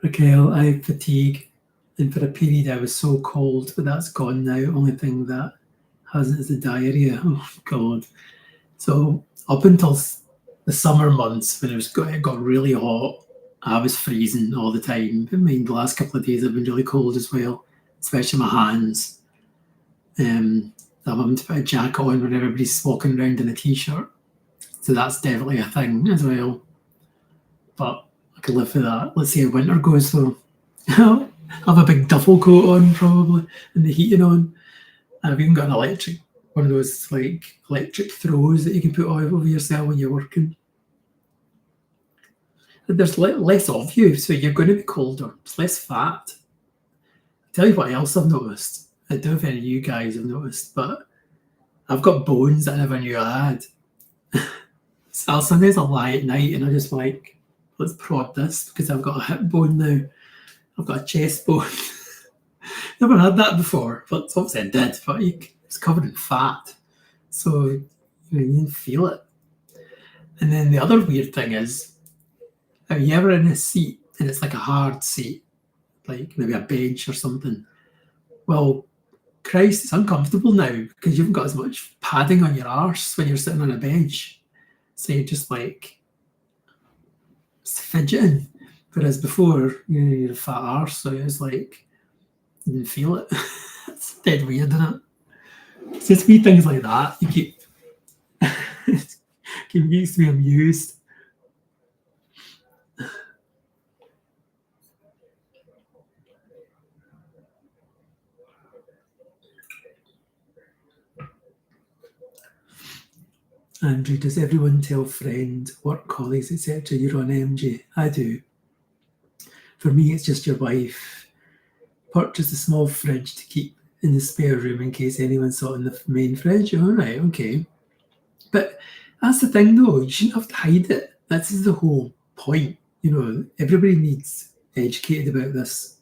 Raquel, I have fatigue, and for a period I was so cold, but that's gone now. Only thing that hasn't is the diarrhea. Oh God! So up until the summer months when it got really hot, I was freezing all the time. But I mean, the last couple of days I've been really cold as well, especially my hands. I'm having to put a jacket on when everybody's walking around in a t-shirt. So that's definitely a thing as well. But I could live with that. Let's see how winter goes though. I'll have a big duffel coat on probably and the heating on. I've even got an one of those like electric throws that you can put over yourself when you're working. There's less of you, so you're going to be colder. It's less fat. I'll tell you what else I've noticed. I don't know if any of you guys have noticed, but I've got bones that I never knew I had. So sometimes I'll lie at night and I just like, let's prod this because I've got a hip bone now. I've got a chest bone. Never had that before, but obviously I did, but it's covered in fat. So you can feel it. And then the other weird thing is, have you ever in a seat and it's like a hard seat, like maybe a bench or something? Well, Christ, it's uncomfortable now because you haven't got as much padding on your arse when you're sitting on a bench. So you're just like fidgeting. Whereas before, you're a fat arse, so it's like you didn't feel it. It's dead weird, isn't it? It's just wee things like that. You keep used to be amused. Andrew, does everyone tell friends, work colleagues, etc. you're on MJ? I do. For me, it's just your wife. Purchase a small fridge to keep in the spare room in case anyone saw it in the main fridge. All right, okay. But that's the thing, though. You shouldn't have to hide it. That's the whole point. Everybody needs educated about this,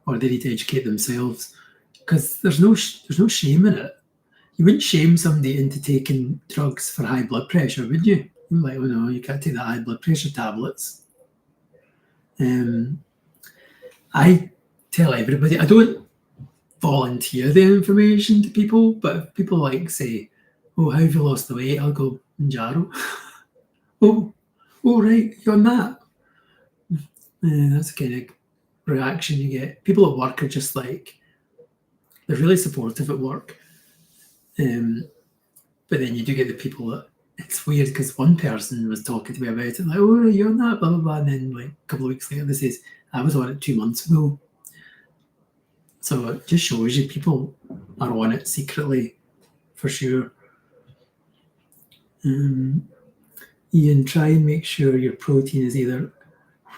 or they need to educate themselves, because there's no shame in it. You wouldn't shame somebody into taking drugs for high blood pressure, would you? You're like, oh no, you can't take the high blood pressure tablets. I tell everybody, I don't volunteer the information to people, but if people like say, oh, how have you lost the weight? I'll go, Mounjaro. oh, right, you're on that. That's the kind of reaction you get. People at work are just like, they're really supportive at work. But then you do get the people that it's weird because one person was talking to me about it, like, oh, you're on that, blah, blah, blah. And then, like, a couple of weeks later, they says, I was on it 2 months ago. So it just shows you people are on it secretly, for sure. Ian, try and make sure your protein is either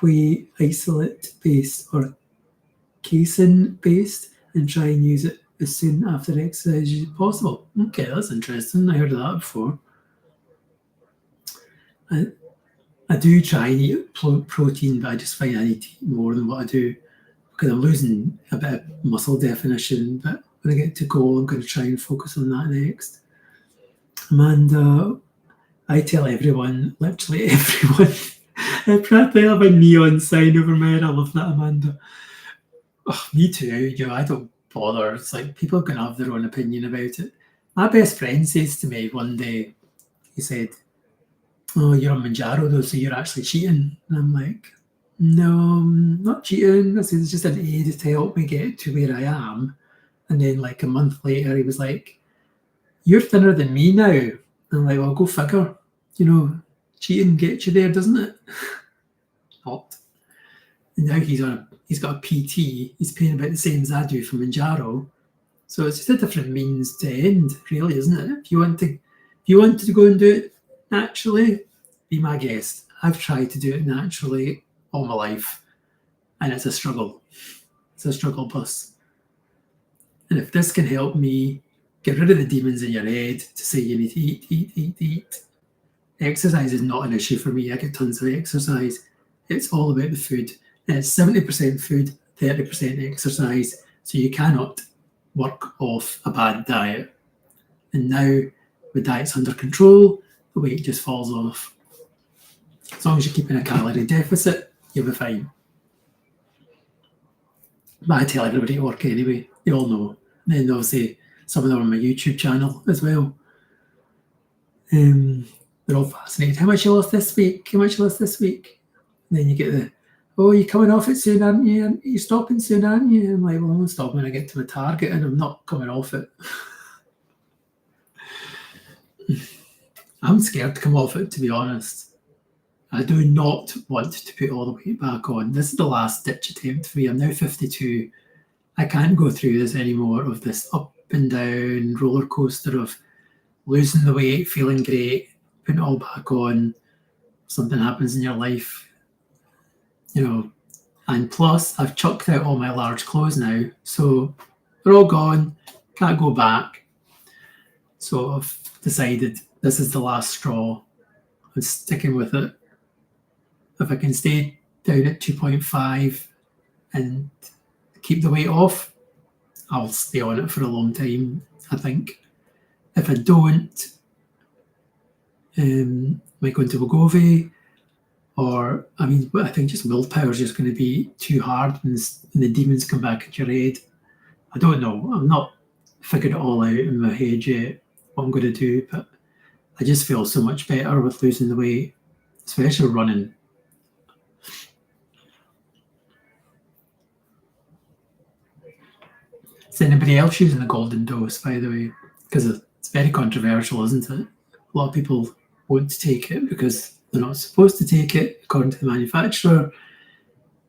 whey isolate based or casein based, and try and use it as soon after exercise as possible. Okay, that's interesting. I heard of that before. I do try and eat protein, but I just find I need to eat more than what I do because I'm losing a bit of muscle definition. But when I get to goal, I'm going to try and focus on that next. Amanda, I tell everyone, literally everyone, I practically have a neon sign over my head. I love that, Amanda. Oh, me too. I don't bother. It's like people can have their own opinion about it. My best friend says to me one day, he said, oh, you're on Mounjaro though, so you're actually cheating. And I'm like, no, I'm not cheating. This is just an aid to help me get to where I am. And then like a month later, he was like, you're thinner than me now. And I'm like, well, go figure. Cheating gets you there, doesn't it? Not. And now he's got a PT. He's paying about the same as I do for Mounjaro. So it's just a different means to end, really, isn't it? If you wanted to go and do it naturally, be my guest. I've tried to do it naturally all my life, and it's a struggle. It's a struggle bus. And if this can help me get rid of the demons in your head to say you need to eat, exercise is not an issue for me. I get tons of exercise. It's all about the food. And it's 70% food, 30% exercise. So you cannot work off a bad diet. And now the diet's under control, the weight just falls off. As long as you're keeping a calorie deficit, you'll be fine. But I tell everybody at work anyway. They all know. And then obviously some of them are on my YouTube channel as well. They're all fascinated. How much you lost this week? How much you lost this week? And then you get the, oh, you're coming off it soon, aren't you? You're stopping soon, aren't you? I'm like, well, I'm stopping when I get to my target and I'm not coming off it. I'm scared to come off it, to be honest. I do not want to put all the weight back on. This is the last ditch attempt for me. I'm now 52. I can't go through this anymore of this up and down roller coaster of losing the weight, feeling great, putting it all back on. Something happens in your life, and plus I've chucked out all my large clothes now, so they're all gone, can't go back. So I've decided this is the last straw. I'm sticking with it. If I can stay down at 2.5 and keep the weight off, I'll stay on it for a long time, I think. If I don't, might go into Wegovy, or I think just willpower is just going to be too hard and the demons come back at your head. I don't know. I'm not figured it all out in my head yet what I'm going to do, but I just feel so much better with losing the weight, especially running. Is anybody else using the golden dose, by the way? Because it's very controversial, isn't it? A lot of people won't take it because they're not supposed to take it according to the manufacturer.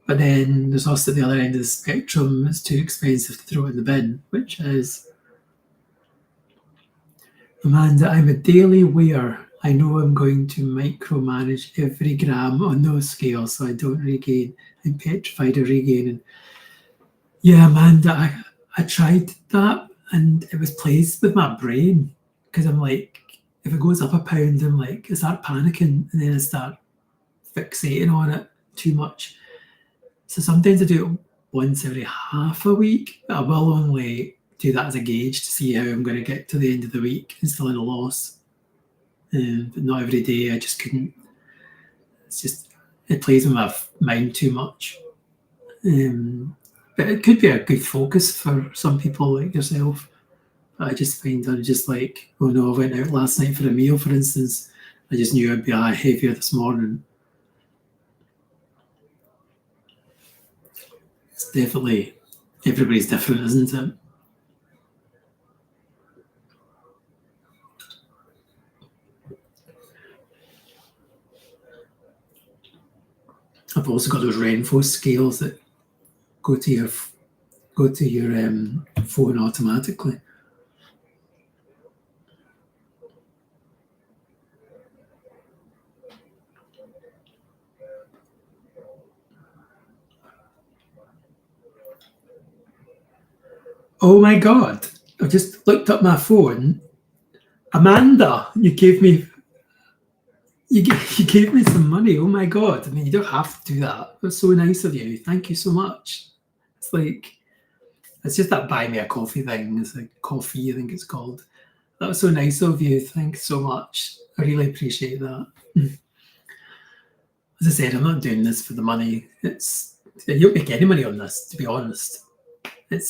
But then there's also at the other end of the spectrum, it's too expensive to throw in the bin, which is, Amanda, I'm a daily wearer. I know I'm going to micromanage every gram on those scales so I don't regain. I'm petrified of regaining. Yeah, Amanda, I tried that and it was placed with my brain because I'm like, if it goes up a pound, I'm like, I start panicking and then I start fixating on it too much. So sometimes I do it once every half a week, but I will only do that as a gauge to see how I'm going to get to the end of the week and still in a loss. But not every day. I just couldn't. It's just, it plays with my mind too much. But it could be a good focus for some people like yourself. But I just find I'm just like, oh no, I went out last night for a meal, for instance. I just knew I'd be heavier this morning. It's definitely, everybody's different, isn't it? I've also got those Renfo scales that go to your phone automatically. Oh my God, I just looked up my phone. Amanda, you gave me some money. Oh my God. I mean, you don't have to do that. That's so nice of you. Thank you so much. It's just that buy me a coffee thing. It's like coffee, I think it's called. That was so nice of you. Thanks so much. I really appreciate that. As I said, I'm not doing this for the money. You don't make any money on this, to be honest. When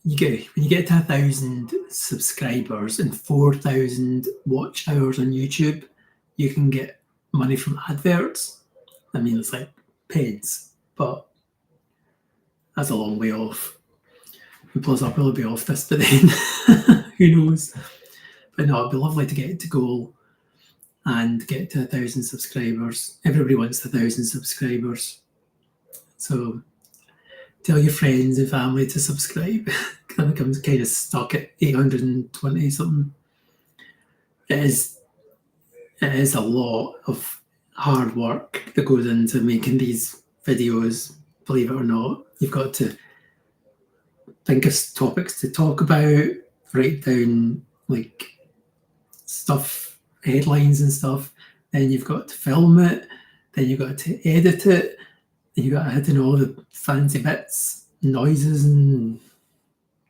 you get to 1,000 subscribers and 4,000 watch hours on YouTube, you can get money from adverts. I mean, it's like pence, but that's a long way off. And plus, I'll probably be off this by then. Who knows? But no, it'd be lovely to get to goal and get to 1,000 subscribers. Everybody wants 1,000 subscribers. So tell your friends and family to subscribe. I think I'm kind of stuck at 820 something. It is a lot of hard work that goes into making these videos, believe it or not. You've got to think of topics to talk about, write down like stuff, headlines and stuff. Then you've got to film it. Then you've got to edit it. Then you've got to add in all the fancy bits, noises and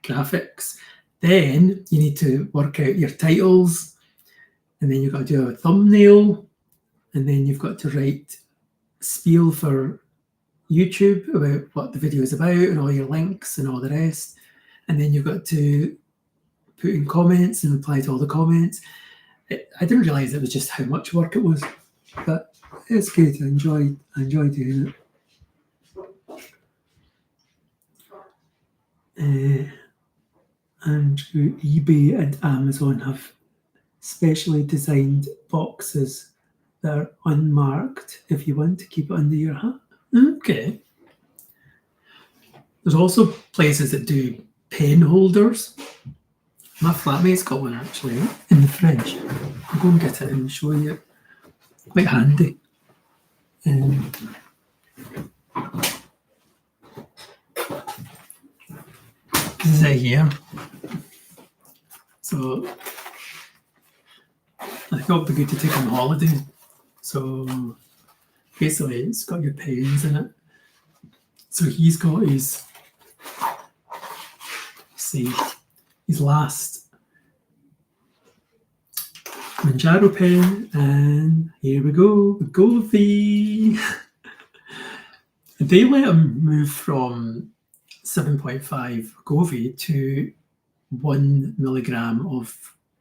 graphics. Then you need to work out your titles. And then you've got to do a thumbnail. And then you've got to write a spiel for YouTube about what the video is about and all your links and all the rest. And then you've got to put in comments and reply to all the comments. I didn't realise it was just how much work it was, but it's good. I enjoy doing it. And eBay and Amazon have specially designed boxes that are unmarked if you want to keep it under your hat. Okay. There's also places that do pen holders. My flatmate's got one actually in the fridge. I'll go and get it and show you. Quite handy. This is it here. So I thought it'd be good to take on holiday. So basically it's got your pens in it. So he's got his last Mounjaro pen, and here we go, the Govee. They let him move from 7.5 Govee to 1 milligram of,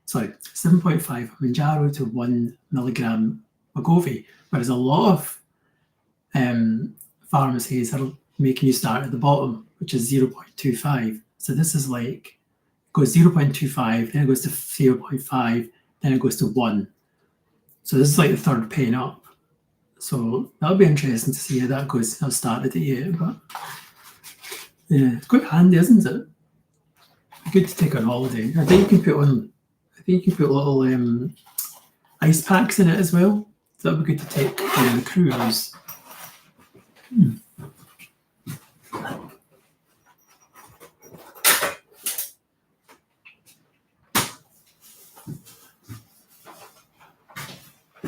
7.5 Mounjaro to 1 milligram of Govee, whereas a lot of pharmacies are making you start at the bottom, which is 0.25. So this is like, goes 0.25, then it goes to 0.5, then it goes to 1. So this is like the third pen up. So that'll be interesting to see how that goes. I've started it yet, but yeah, it's quite handy, isn't it? Good to take on holiday. I think you can put little ice packs in it as well. So that'll be good to take on the cruise.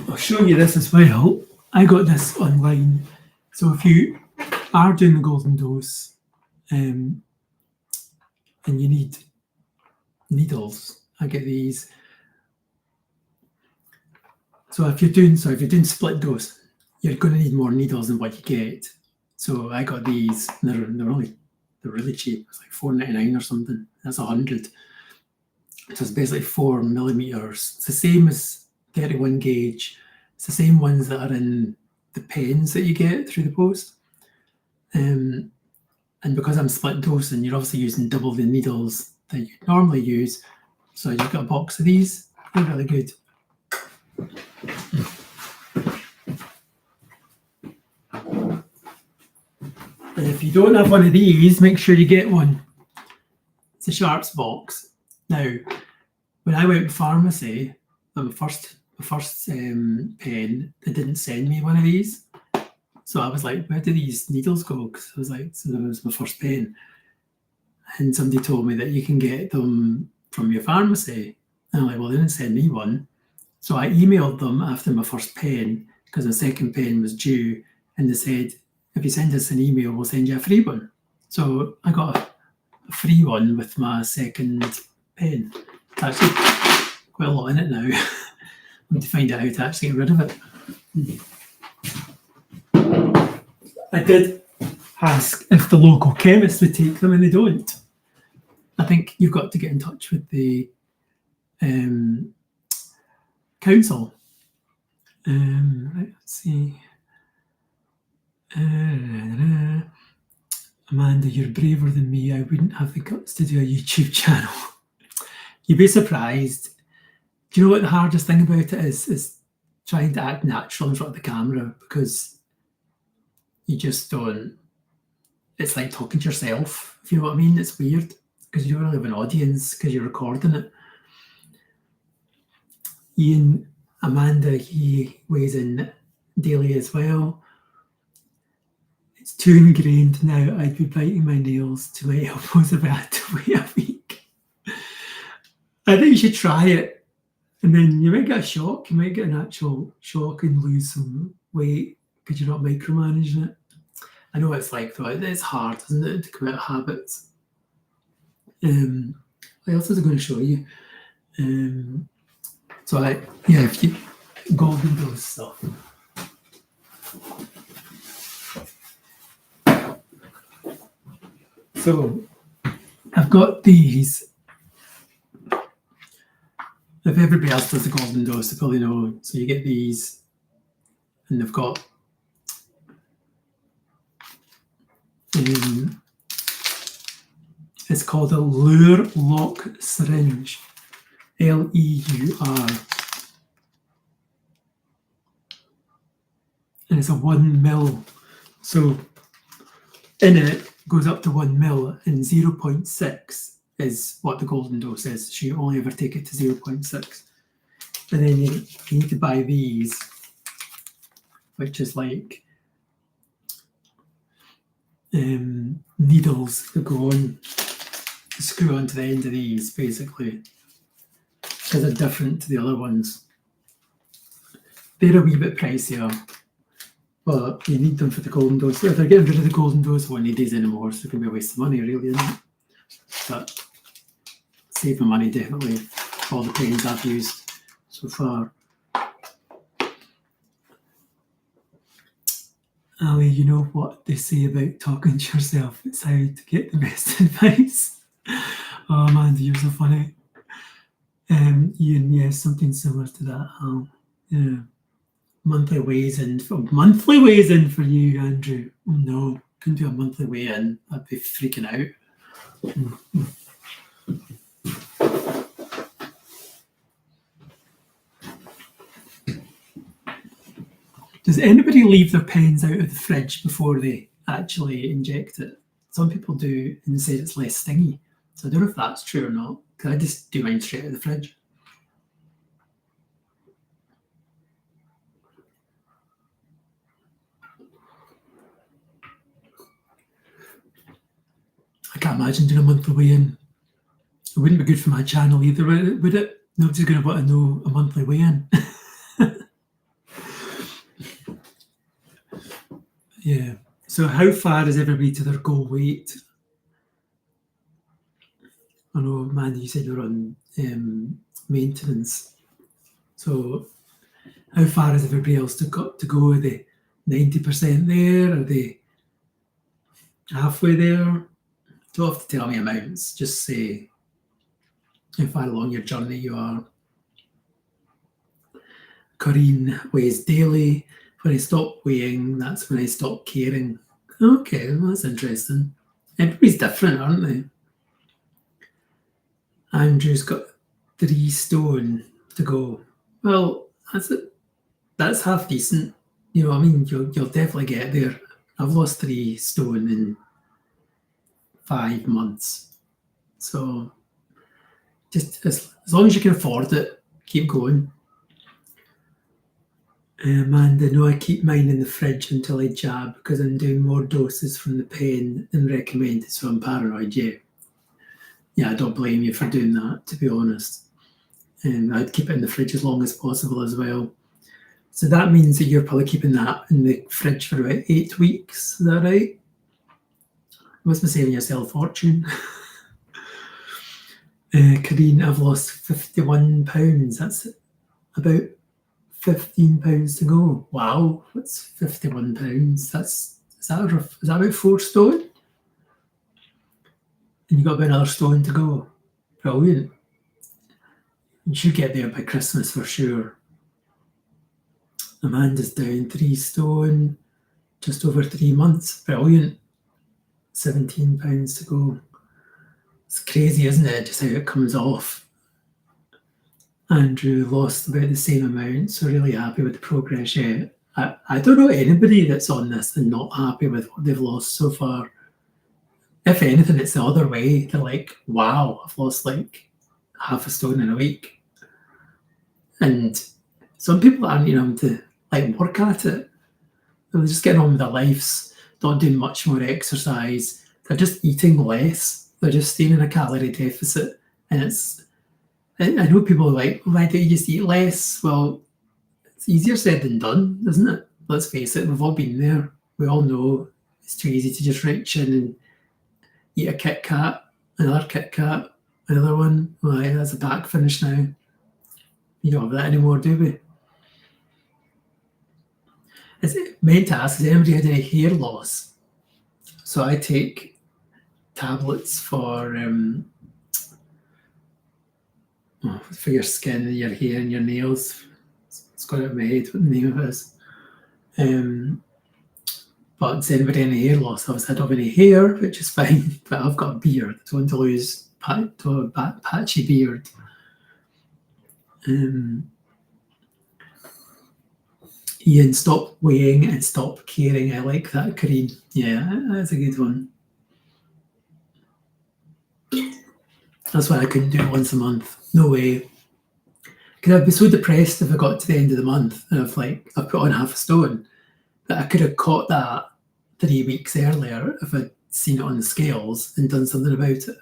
I'll show you this as well. I got this online. So if you are doing the golden dose and you need needles, I get these. So if you're doing split dose, you're going to need more needles than what you get. So I got these. They're really cheap. It's like $4.99 or something. That's 100. So it's basically 4 millimeters. It's the same as 31 gauge. It's the same ones that are in the pens that you get through the post. And because I'm split dosing, you're obviously using double the needles that you normally use. So I just got a box of these. They're really good. And if you don't have one of these, make sure you get one. It's a Sharps box. Now, when I went to pharmacy, my first pen, they didn't send me one of these. So I was like, where do these needles go? Because I was like, so that was my first pen. And somebody told me that you can get them from your pharmacy. And I'm like, well, they didn't send me one. So I emailed them after my first pen because the second pen was due. And they said, if you send us an email, we'll send you a free one. So I got a free one with my second pen. It's actually quite a lot in it now. I need to find out how to actually get rid of it. I did ask if the local chemists would take them, and they don't. I think you've got to get in touch with the council. Let's see. Amanda, you're braver than me. I wouldn't have the guts to do a YouTube channel. You'd be surprised. Do you know what the hardest thing about it is trying to act natural in front of the camera, because you just don't. It's like talking to yourself, if you know what I mean. It's weird because you don't really have an audience because you're recording it. Ian, Amanda, he weighs in daily as well. It's too ingrained now. I'd be biting my nails to my elbows if I had to weigh a week. I think you should try it, and then you might get a shock. You might get an actual shock and lose some weight because you're not micromanaging it. I know what it's like, though. It's hard, isn't it, to come out of habits. What else was I going to show you? If you golden dose stuff. So I've got these. If everybody else does the golden dose, they probably know. So you get these, and they've got it's called a Lure Lock syringe, LEUR, and it's a 1 ml. So in it goes up to 1 ml, and 0.6 is what the golden dose is. So you only ever take it to 0.6. And then you need to buy these, which is like needles that go on, screw onto the end of these, basically, because they're different to the other ones. They're a wee bit pricier, but you need them for the golden dose. If they're getting rid of the golden dose, I won't need these anymore, so it can be a waste of money, really, isn't it? But save my money, definitely. All the pens I've used so far. Ali, you know what they say about talking to yourself. It's how to get the best advice. Oh, Amanda, you're so funny. Ian, yes, something similar to that. Yeah. Monthly weighs in for you, Andrew. Oh no, couldn't do a monthly weigh-in. I'd be freaking out. Does anybody leave their pens out of the fridge before they actually inject it? Some people do, and say it's less stingy. So I don't know if that's true or not, because I just do mine straight out of the fridge. I can't imagine doing a monthly weigh-in. It wouldn't be good for my channel either, would it? Nobody's going to want to know a monthly weigh-in. Yeah. So how far is everybody to their goal weight? I know, Mandy, you said you were on maintenance. So how far is everybody else to go? Are they 90% there? Are they halfway there? Don't have to tell me amounts. Just say how far along your journey you are. Corinne weighs daily. When I stop weighing, that's when I stop caring. Okay, well, that's interesting. Everybody's different, aren't they? Andrew's got 3 stone to go. Well, that's it. That's half decent. You know what I mean? You'll definitely get there I've lost 3 stone in 5 months. So just as long as you can afford it, keep going. And I know I keep mine in the fridge until I jab because I'm doing more doses from the pen than recommended, so I'm paranoid, Yeah, I don't blame you for doing that, to be honest. And I'd keep it in the fridge as long as possible as well. So that means that you're probably keeping that in the fridge for about 8 weeks, is that right? You must be saving yourself a fortune. Karine, I've lost 51 pounds. That's about 15 pounds to go. Wow, that's 51 pounds. Is that about 4 stone? And you got about another stone to go. Brilliant. You should get there by Christmas for sure. Amanda's down 3 stone, just over 3 months. Brilliant. 17 pounds to go. It's crazy, isn't it? Just how it comes off. Andrew lost about the same amount, so really happy with the progress yet. I don't know anybody that's on this and not happy with what they've lost so far. If anything, it's the other way. They're like, wow, I've lost like half a stone in a week. And some people aren't even able to like work at it. They're just getting on with their lives, not doing much more exercise. They're just eating less. They're just staying in a calorie deficit. And I know people are like, why don't you just eat less? Well, it's easier said than done, isn't it? Let's face it, we've all been there. We all know it's too easy to just reach in and eat a Kit Kat, another Kit Kat, another one. Well, that's a pack finish now. You don't have that anymore, do we? Is it meant to ask, has anybody had any hair loss? So I take tablets for your skin and your hair and your nails. It's got out of my head what the name of it is. But has anybody any hair loss? Obviously, I don't have any hair, which is fine, but I've got a beard. I don't want to lose to a patchy beard. Ian, stop weighing and stop caring. I like that, Karine. Yeah, that's a good one. That's why I couldn't do it once a month. No way. Because I'd be so depressed if I got to the end of the month and I've put on half a stone that I could have caught that 3 weeks earlier if I'd seen it on the scales and done something about it.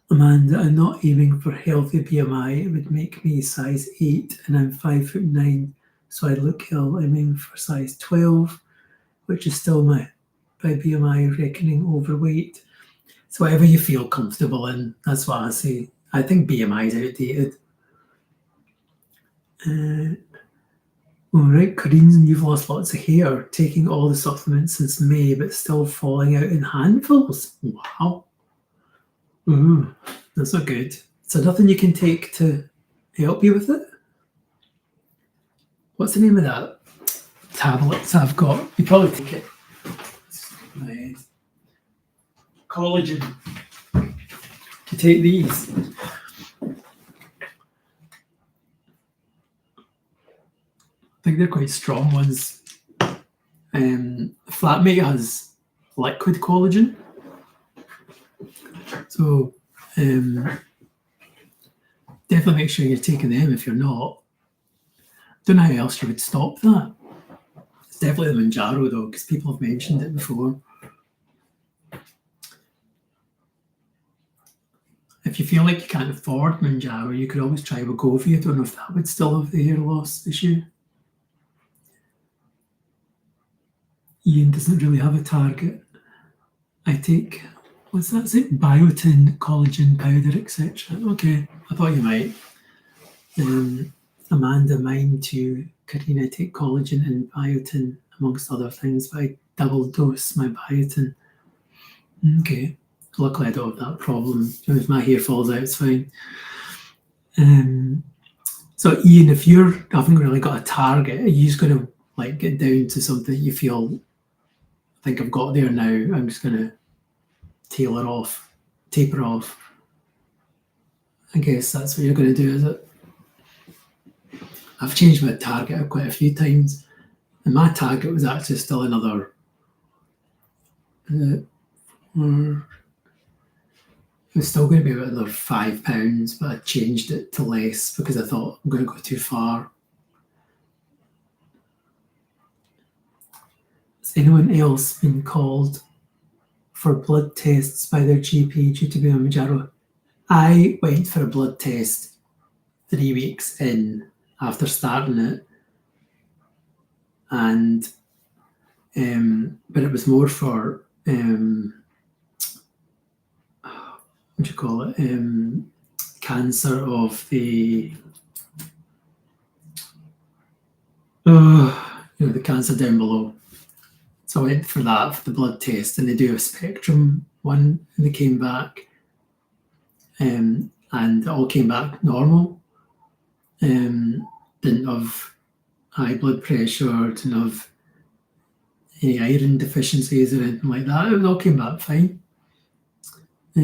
Amanda, I'm not aiming for healthy BMI. It would make me size 8 and I'm 5'9", so I look ill. I'm aiming for size 12, which is still by BMI reckoning overweight. So whatever you feel comfortable in, that's what I say. I think BMI is outdated. All right, Karine, you've lost lots of hair, taking all the supplements since May, but still falling out in handfuls. Wow. Ooh, that's not good. So nothing you can take to help you with it? What's the name of that tablets I've got? You probably take it. Collagen. To take these. I think they're quite strong ones. Flatmate has liquid collagen. So definitely make sure you're taking them if you're not. Don't know how else you would stop that. It's definitely the Mounjaro though, because people have mentioned it before. If you feel like you can't afford Mounjaro, you could always try Wegovy. I don't know if that would still have the hair loss issue. Ian doesn't really have a target. I take, what's that? Is it biotin, collagen powder, etc.? Okay, I thought you might. Amanda, mine too. Karina, I take collagen and biotin, amongst other things, but I double dose my biotin. Okay, luckily I don't have that problem. If my hair falls out, it's fine. So Ian, if you haven't really got a target, are you just going to get down to something that you feel, I think I've got there now, I'm just going to taper off. I guess that's what you're going to do, is it? I've changed my target quite a few times. And my target was actually still another, it was still going to be about another £5, but I changed it to less because I thought I'm going to go too far. Has anyone else been called for blood tests by their GP due to being on Mounjaro? I went for a blood test 3 weeks in after starting it, and but it was more for what do you call it? Cancer of the the cancer down below. So I went for that, for the blood test, and they do a spectrum one, and they came back, and it all came back normal. Didn't have high blood pressure, didn't have any iron deficiencies or anything like that. It all came back fine. So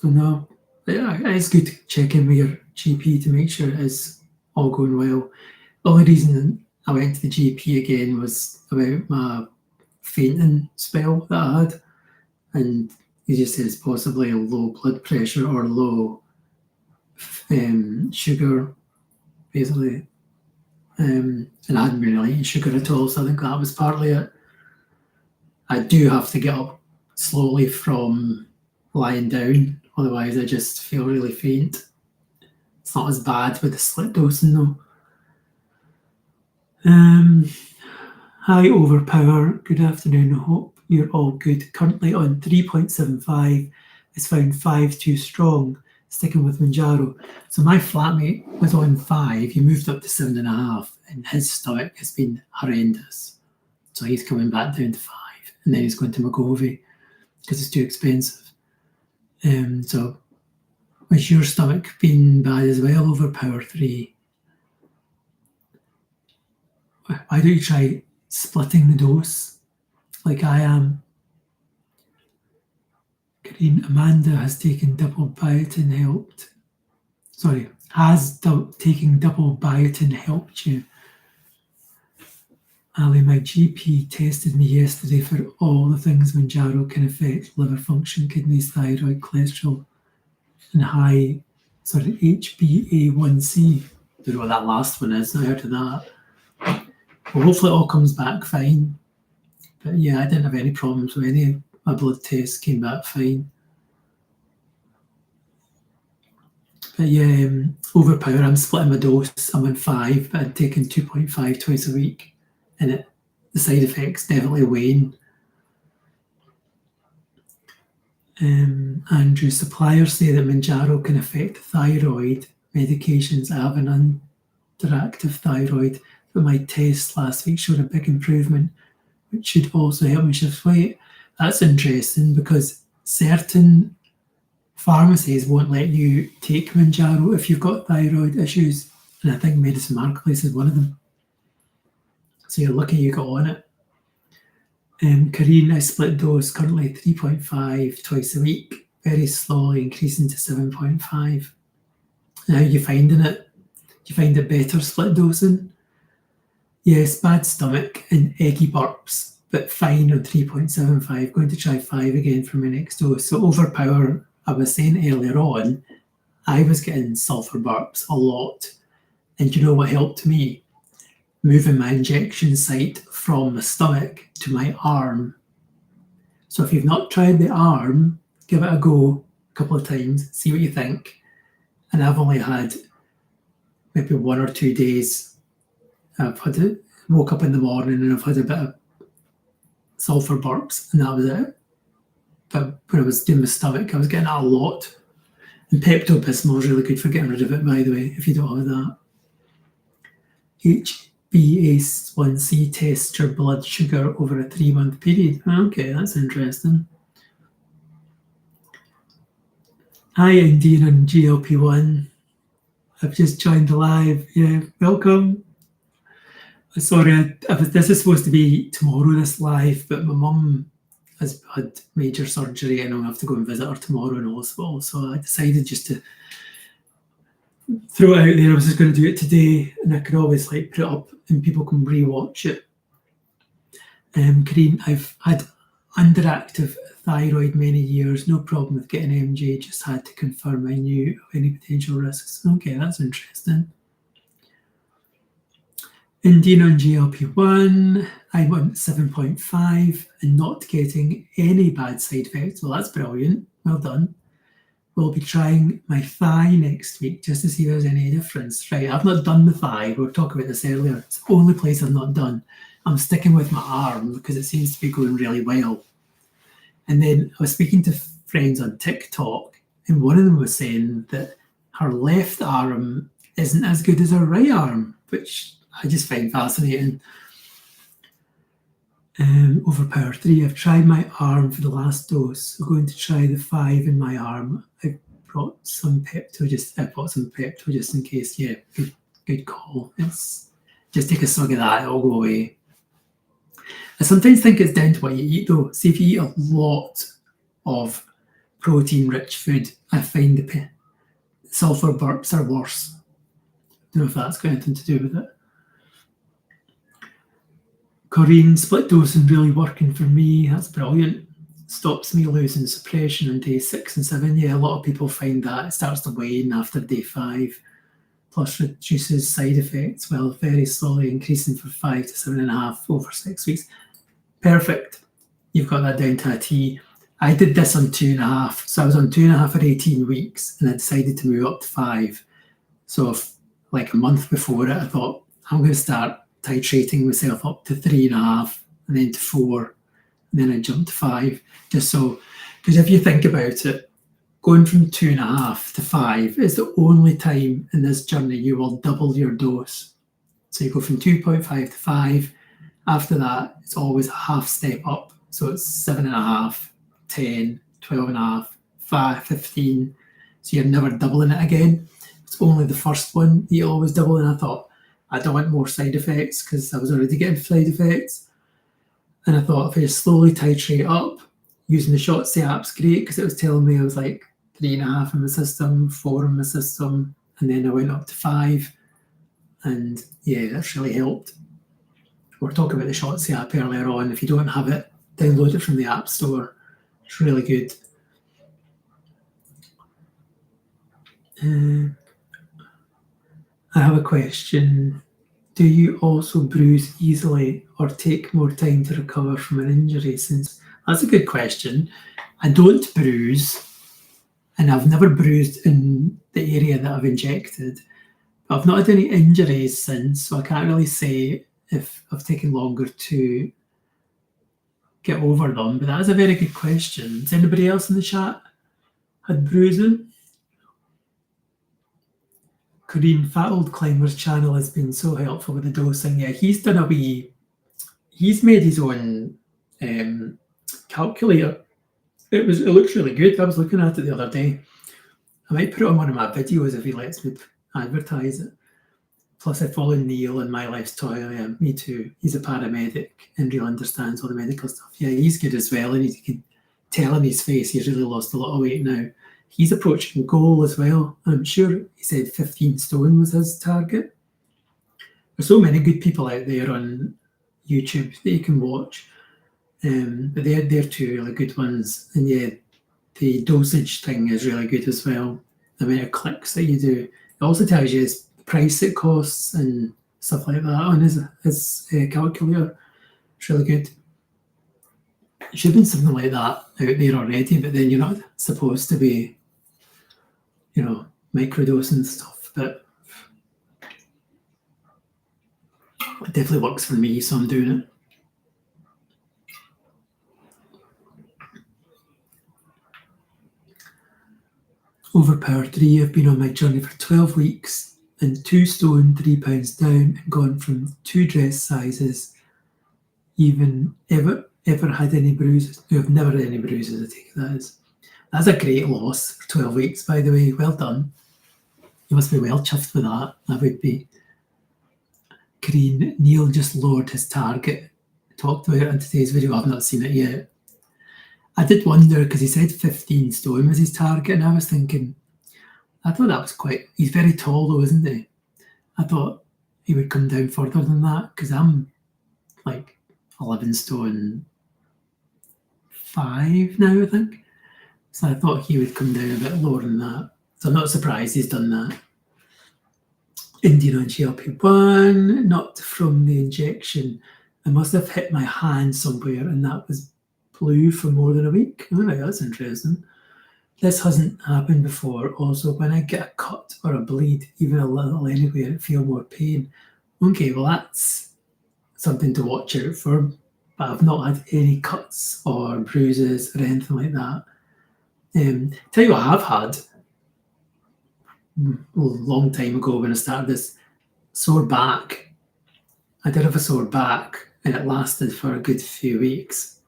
no, it's good to check in with your GP to make sure it is all going well. The only reason I went to the GP again was about my fainting spell that I had, and he just says possibly a low blood pressure or low sugar, basically. And I hadn't been really eating sugar at all, so I think that was partly it. I do have to get up slowly from lying down, otherwise I just feel really faint. It's not as bad with the split dosing though. Hi Overpower, good afternoon, I hope you're all good. Currently on 3.75, it's found 5 too strong, sticking with Mounjaro. So my flatmate was on 5, he moved up to 7.5, and his stomach has been horrendous. So he's coming back down to 5, and then he's going to McGovey because it's too expensive. So has your stomach been bad as well, Overpower 3? Why don't you try splitting the dose like I am? Green Amanda has taken double biotin helped. Sorry, taking double biotin helped you? Ali, my GP tested me yesterday for all the things Mounjaro can affect: liver function, kidneys, thyroid, cholesterol, and high HbA1c. Don't know what that last one is. I heard of that. Well, hopefully it all comes back fine. But yeah, I didn't have any problems with any of my blood tests, came back fine. But yeah, Overpower, I'm splitting my dose. I'm on 5, but I'm taking 2.5 twice a week. And the side effects definitely wane. Andrew, suppliers say that Mounjaro can affect thyroid medications. I have an underactive thyroid, but my tests last week showed a big improvement, which should also help me shift weight. That's interesting because certain pharmacies won't let you take Mounjaro if you've got thyroid issues, and I think Medicine Marketplace is one of them. So you're lucky you got on it. Karine, I split dose, currently 3.5 twice a week, very slowly increasing to 7.5. How are you finding it? Do you find it better split dosing? Yes, bad stomach and eggy burps, but fine on 3.75. Going to try 5 again for my next dose. So Overpower, I was saying earlier on, I was getting sulfur burps a lot. And you know what helped me? Moving my injection site from the stomach to my arm. So if you've not tried the arm, give it a go a couple of times, see what you think. And I've only had maybe 1 or 2 days. Woke up in the morning and I've had a bit of sulfur burps, and that was it. But when I was doing my stomach, I was getting that a lot. And Pepto-Bismol is really good for getting rid of it, by the way, if you don't have that. HbA1c tests your blood sugar over a 3-month period. Okay, that's interesting. Hi, Indian on GLP-1. I've just joined the live. Yeah, welcome. Sorry, this is supposed to be tomorrow, this live, but my mum has had major surgery and I'll have to go and visit her tomorrow in hospital. So I decided just to throw it out there. I was just going to do it today, and I could always like put it up and people can re-watch it. Karine, I've had underactive thyroid many years, no problem with getting MJ, just had to confirm I knew of any potential risks. Okay, that's interesting. Indian on GLP-1, I'm on 7.5 and not getting any bad side effects. Well, that's brilliant. Well done. We'll be trying my thigh next week just to see if there's any difference. Right, I've not done the thigh. We were talking about this earlier. It's the only place I've not done. I'm sticking with my arm because it seems to be going really well. And then I was speaking to friends on TikTok, and one of them was saying that her left arm isn't as good as her right arm, which I just find fascinating. Overpower 3, I've tried my arm for the last dose. I'm going to try the 5 in my arm. I brought some Pepto just in case. Yeah, good call. It's just take a swig of that, it'll go away. I sometimes think it's down to what you eat though. See, if you eat a lot of protein-rich food, I find the sulfur burps are worse. Don't know if that's got anything to do with it. Corinne, split dosing really working for me. That's brilliant. Stops me losing suppression on day 6 and 7. Yeah, a lot of people find that it starts to wane after day 5, plus reduces side effects while very slowly increasing for 5 to 7.5 over 6 weeks. Perfect. You've got that down to a T. I did this on 2.5. So I was on 2.5 for 18 weeks and I decided to move up to 5. So like a month before it, I thought, I'm going to start titrating myself up to 3.5 and then to 4. And then I jumped to 5. Just so, because if you think about it, going from 2.5 to 5 is the only time in this journey you will double your dose. So you go from 2.5 to 5. After that, it's always a half step up. So it's 7.5, 10, 12.5, 5, 15. So you're never doubling it again. It's only the first one that you always double. And I thought, I don't want more side effects because I was already getting side effects. And I thought if I just slowly titrate up, using the Shotzi app's great because it was telling me I was like 3.5 in my system, 4 in my system, and then I went up to 5. And yeah, that's really helped. We were talking about the Shotzi app earlier on. If you don't have it, download it from the App Store. It's really good. I have a question. Do you also bruise easily or take more time to recover from an injury? Since that's a good question. I don't bruise, and I've never bruised in the area that I've injected. But I've not had any injuries since, so I can't really say if I've taken longer to get over them. But that is a very good question. Has anybody else in the chat had bruising? Korean Fat Old Climber's channel has been so helpful with the dosing. Yeah, he's made his own calculator. It looks really good. I was looking at it the other day. I might put it on one of my videos if he lets me advertise it. Plus, I follow Neil in My Life's Toy. Yeah, me too. He's a paramedic and really understands all the medical stuff. Yeah, he's good as well. And you can tell in his face he's really lost a lot of weight now. He's approaching goal as well. I'm sure he said 15 stone was his target. There's so many good people out there on YouTube that you can watch. But they're two really good ones. And yeah, the dosage thing is really good as well. The amount of clicks that you do. It also tells you his price it costs and stuff like that on his calculator. It's really good. It should have been something like that out there already, but then you're not supposed to be, microdosing stuff. But it definitely works for me, so I'm doing it. Overpower 3, I've been on my journey for 12 weeks and 2 stone, 3 pounds down, and gone from 2 dress sizes. Even ever had any bruises? No, I've never had any bruises, I take it that is. That's a great loss for 12 weeks, by the way. Well done. You must be well chuffed with that. That would be. Green, Neil just lowered his target. Talked about it in today's video. I've not seen it yet. I did wonder, because he said 15 stone was his target, and I was thinking, I thought that was quite... He's very tall though, isn't he? I thought he would come down further than that, because I'm like 11 stone 5 now, I think. So I thought he would come down a bit lower than that. So I'm not surprised he's done that. Indian on GLP-1, not from the injection. I must have hit my hand somewhere and that was blue for more than a week. All right, that's interesting. This hasn't happened before. Also, when I get a cut or a bleed, even a little anywhere, I feel more pain. Okay, well, that's something to watch out for. But I've not had any cuts or bruises or anything like that. Tell you what I've had a long time ago when I started this, sore back. I did have a sore back and it lasted for a good few weeks.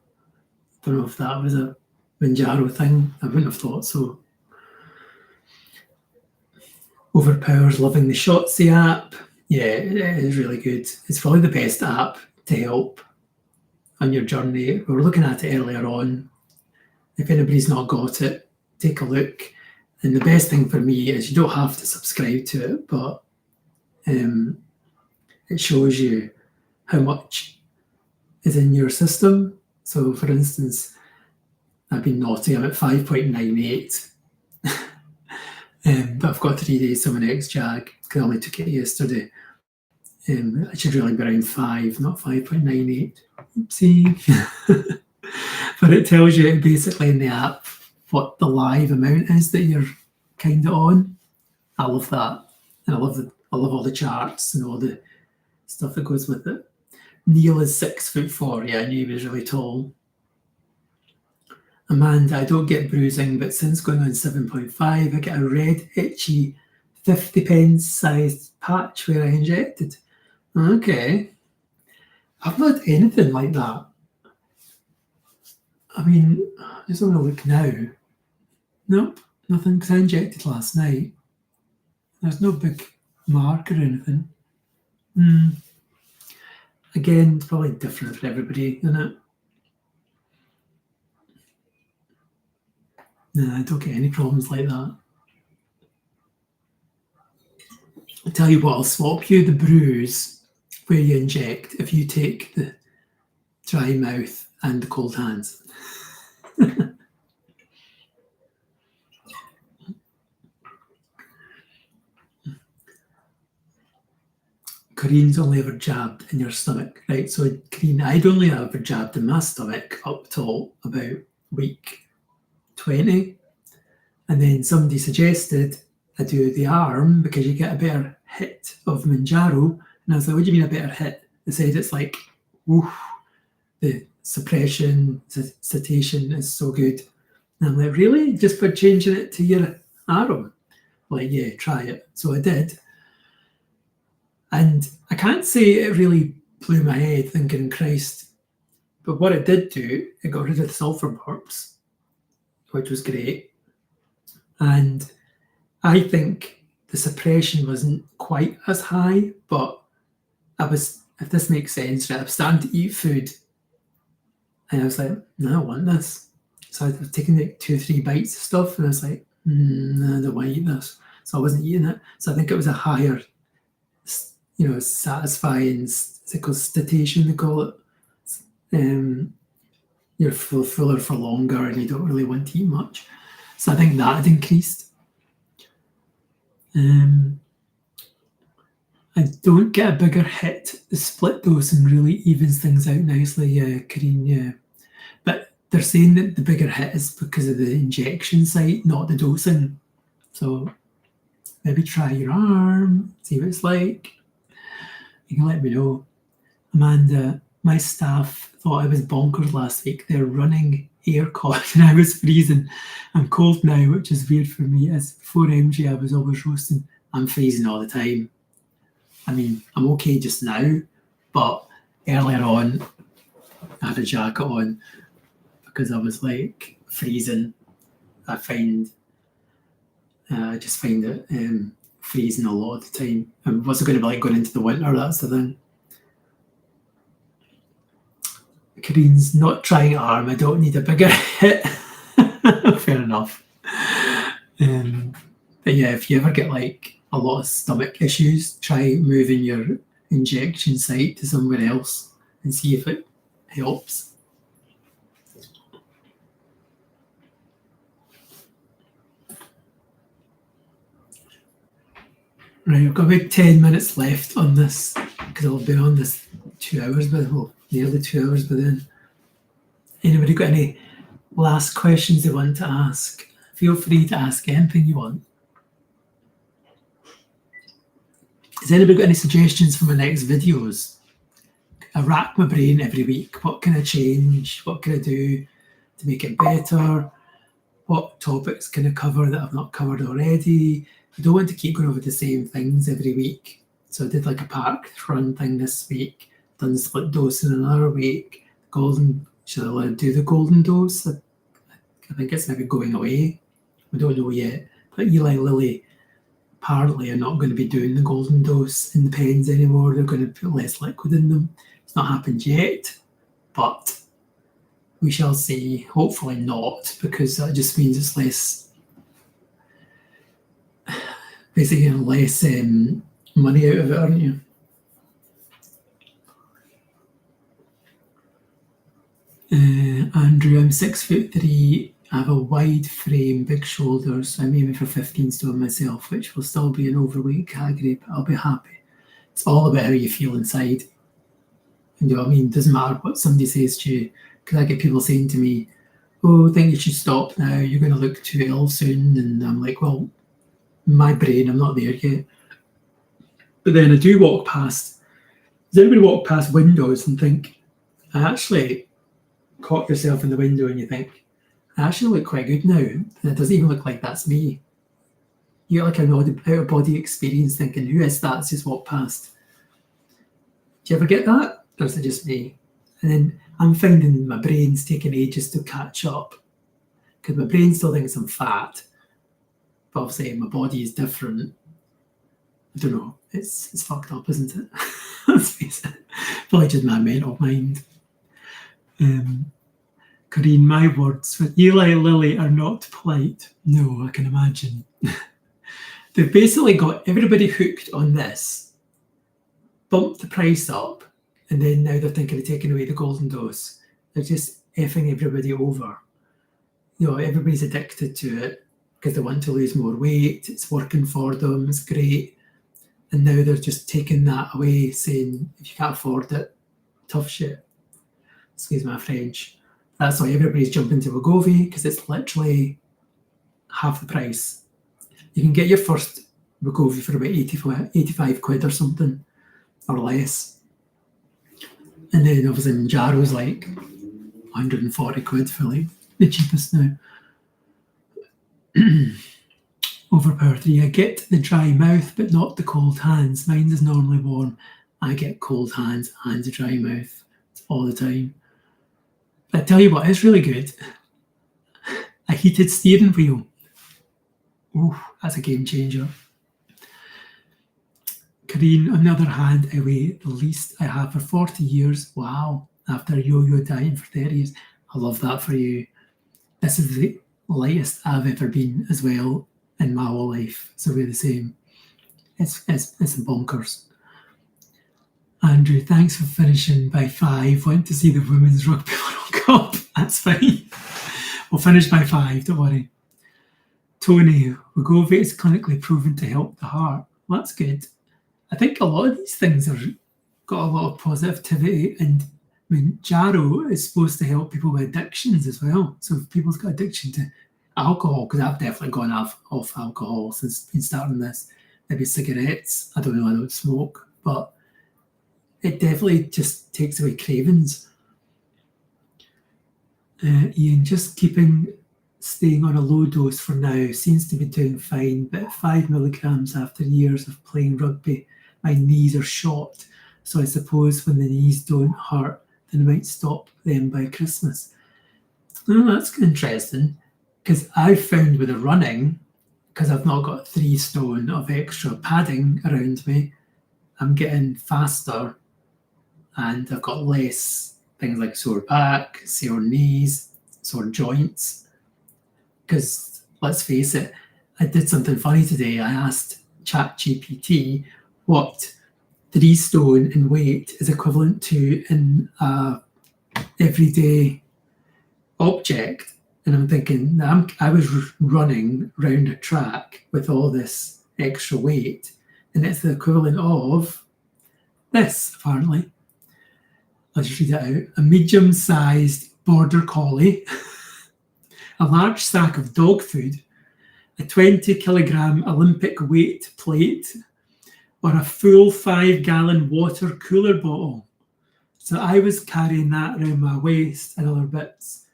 Don't know if that was a Mounjaro thing. I wouldn't have thought so. Overpowers loving the Shotzi app. Yeah, it is really good. It's probably the best app to help on your journey. We were looking at it earlier on. If anybody's not got it, take a look. And the best thing for me is you don't have to subscribe to it, but it shows you how much is in your system. So, for instance, I've been naughty. I'm at 5.98. But I've got 3 days of an ex-jag because I only took it yesterday. I should really be around 5, not 5.98. Oopsie. But it tells you basically in the app what the live amount is that you're kind of on. I love that. And I love all the charts and all the stuff that goes with it. Neil is 6'4". Yeah, I knew he was really tall. Amanda, I don't get bruising, but since going on 7.5, I get a red, itchy 50 sized patch where I injected. Okay. I've not had anything like that. I mean, I just want to look now. Nope, nothing, because I injected last night. There's no big mark or anything. Again, it's probably different for everybody, isn't it? No, I don't get any problems like that. I'll tell you what, I'll swap you the bruise where you inject if you take the dry mouth and the cold hands. Corinne's only ever jabbed in your stomach, right? So, Corinne, I'd only ever jabbed in my stomach up till about week 20. And then somebody suggested I do the arm because you get a better hit of Mounjaro. And I was like, what do you mean a better hit? They said it's like, oof, the suppression, satiation is so good. And I'm like, really? Just for changing it to your arm? Like, yeah, try it. So I did. And I can't say it really blew my head thinking, Christ. But what it did do, it got rid of the sulfur burps, which was great. And I think the suppression wasn't quite as high, but I was, if this makes sense, right, I was starting to eat food and I was like, no, I want this. So I was taking like 2 or 3 bites of stuff and I was like, no, I don't want to eat this. So I wasn't eating it. So I think it was a higher, satisfying, it's called satiation, they call it. You're fuller for longer and you don't really want to eat much. So I think that had increased. I don't get a bigger hit. The split dosing really evens things out nicely, Karine, yeah. But they're saying that the bigger hit is because of the injection site, not the dosing. So maybe try your arm, see what it's like. You can let me know. Amanda, my staff thought I was bonkers last week. They're running aircon and I was freezing. I'm cold now, which is weird for me. As before MG, I was always roasting. I'm freezing all the time. I mean, I'm okay just now, but earlier on, I had a jacket on because I was like freezing. I just find it freezing a lot of the time. I wasn't going to be like going into the winter, that's the thing. Karine's not trying arm, I don't need a bigger hit. Fair enough. But yeah, if you ever get like a lot of stomach issues, try moving your injection site to somewhere else and see if it helps. Right, I've got about 10 minutes left on this because I'll be on this 2 hours, nearly 2 hours by then. Anybody got any last questions they want to ask? Feel free to ask anything you want. Has anybody got any suggestions for my next videos? I rack my brain every week. What can I change? What can I do to make it better? What topics can I cover that I've not covered already? I don't want to keep going over the same things every week. So I did like a park run thing this week, done split dose in another week. Should I do the golden dose? I think it's maybe going away. We don't know yet. But Eli Lilly apparently are not going to be doing the golden dose in the pens anymore. They're going to put less liquid in them. It's not happened yet, but we shall see. Hopefully not, because that just means it's less, basically less money out of it, aren't you? Andrew, I'm 6'3". I have a wide frame, big shoulders, so I'm aiming for 15 stone myself, which will still be an overweight category, but I'll be happy. It's all about how you feel inside. And you know what I mean? It doesn't matter what somebody says to you, because I get people saying to me, oh, I think you should stop now, you're going to look too ill soon. And I'm like, well, my brain, I'm not there yet. But then I do walk past. Does anybody walk past windows and think, I actually caught yourself in the window and you think, I actually look quite good now. And it doesn't even look like that's me. You get like an out-of-body experience thinking, who is that that's just walked past? Do you ever get that? Or is it just me? And then I'm finding my brain's taking ages to catch up because my brain still thinks I'm fat. But obviously my body is different. I don't know. It's fucked up, isn't it? Let's face it. Probably just my mental mind. Corrine, my words for Eli Lilly are not polite. No, I can imagine. They've basically got everybody hooked on this, bumped the price up, and then now they're thinking of taking away the golden dose. They're just effing everybody over. You know, everybody's addicted to it because they want to lose more weight. It's working for them. It's great. And now they're just taking that away, saying, if you can't afford it, tough shit. Excuse my French. That's why everybody's jumping to Wegovy, because it's literally half the price. You can get your first Wegovy for about 85 quid or something, or less. And then obviously Mounjaro's like 140 quid for like the cheapest now. Overpower 3. I get the dry mouth, but not the cold hands. Mine is normally warm. I get cold hands and a dry mouth all the time. I tell you what, it's really good. A heated steering wheel. Ooh, that's a game changer. Corrine, on the other hand, I weigh the least I have for 40 years. Wow. After yo-yo dieting for 30 years. I love that for you. This is the lightest I've ever been as well in my whole life. So we're the same. It's bonkers. Andrew, thanks for finishing by 5. Went to see the Women's Rugby World Cup. That's fine. We'll finish by 5, don't worry. Tony, Wegovy is clinically proven to help the heart. Well, that's good. I think a lot of these things have got a lot of positivity, and Mounjaro is supposed to help people with addictions as well. So if people's got addiction to alcohol, because I've definitely gone off alcohol since been starting this, maybe cigarettes, I don't know, I don't smoke, but it definitely just takes away cravings. Ian, just staying on a low dose for now, seems to be doing fine, but 5 milligrams after years of playing rugby, my knees are shot. So I suppose when the knees don't hurt, then I might stop them by Christmas. Oh, that's interesting, because I've found with the running, because I've not got 3 stone of extra padding around me, I'm getting faster and I've got less things like sore back, sore knees, sore joints. Because let's face it, I did something funny today. I asked ChatGPT what 3 stone in weight is equivalent to in a everyday object. And I'm thinking, I was running round a track with all this extra weight, and it's the equivalent of this, apparently. I'll just read it out. A medium-sized border collie, a large sack of dog food, a 20-kilogram Olympic weight plate, or a full 5-gallon water cooler bottle. So I was carrying that around my waist and other bits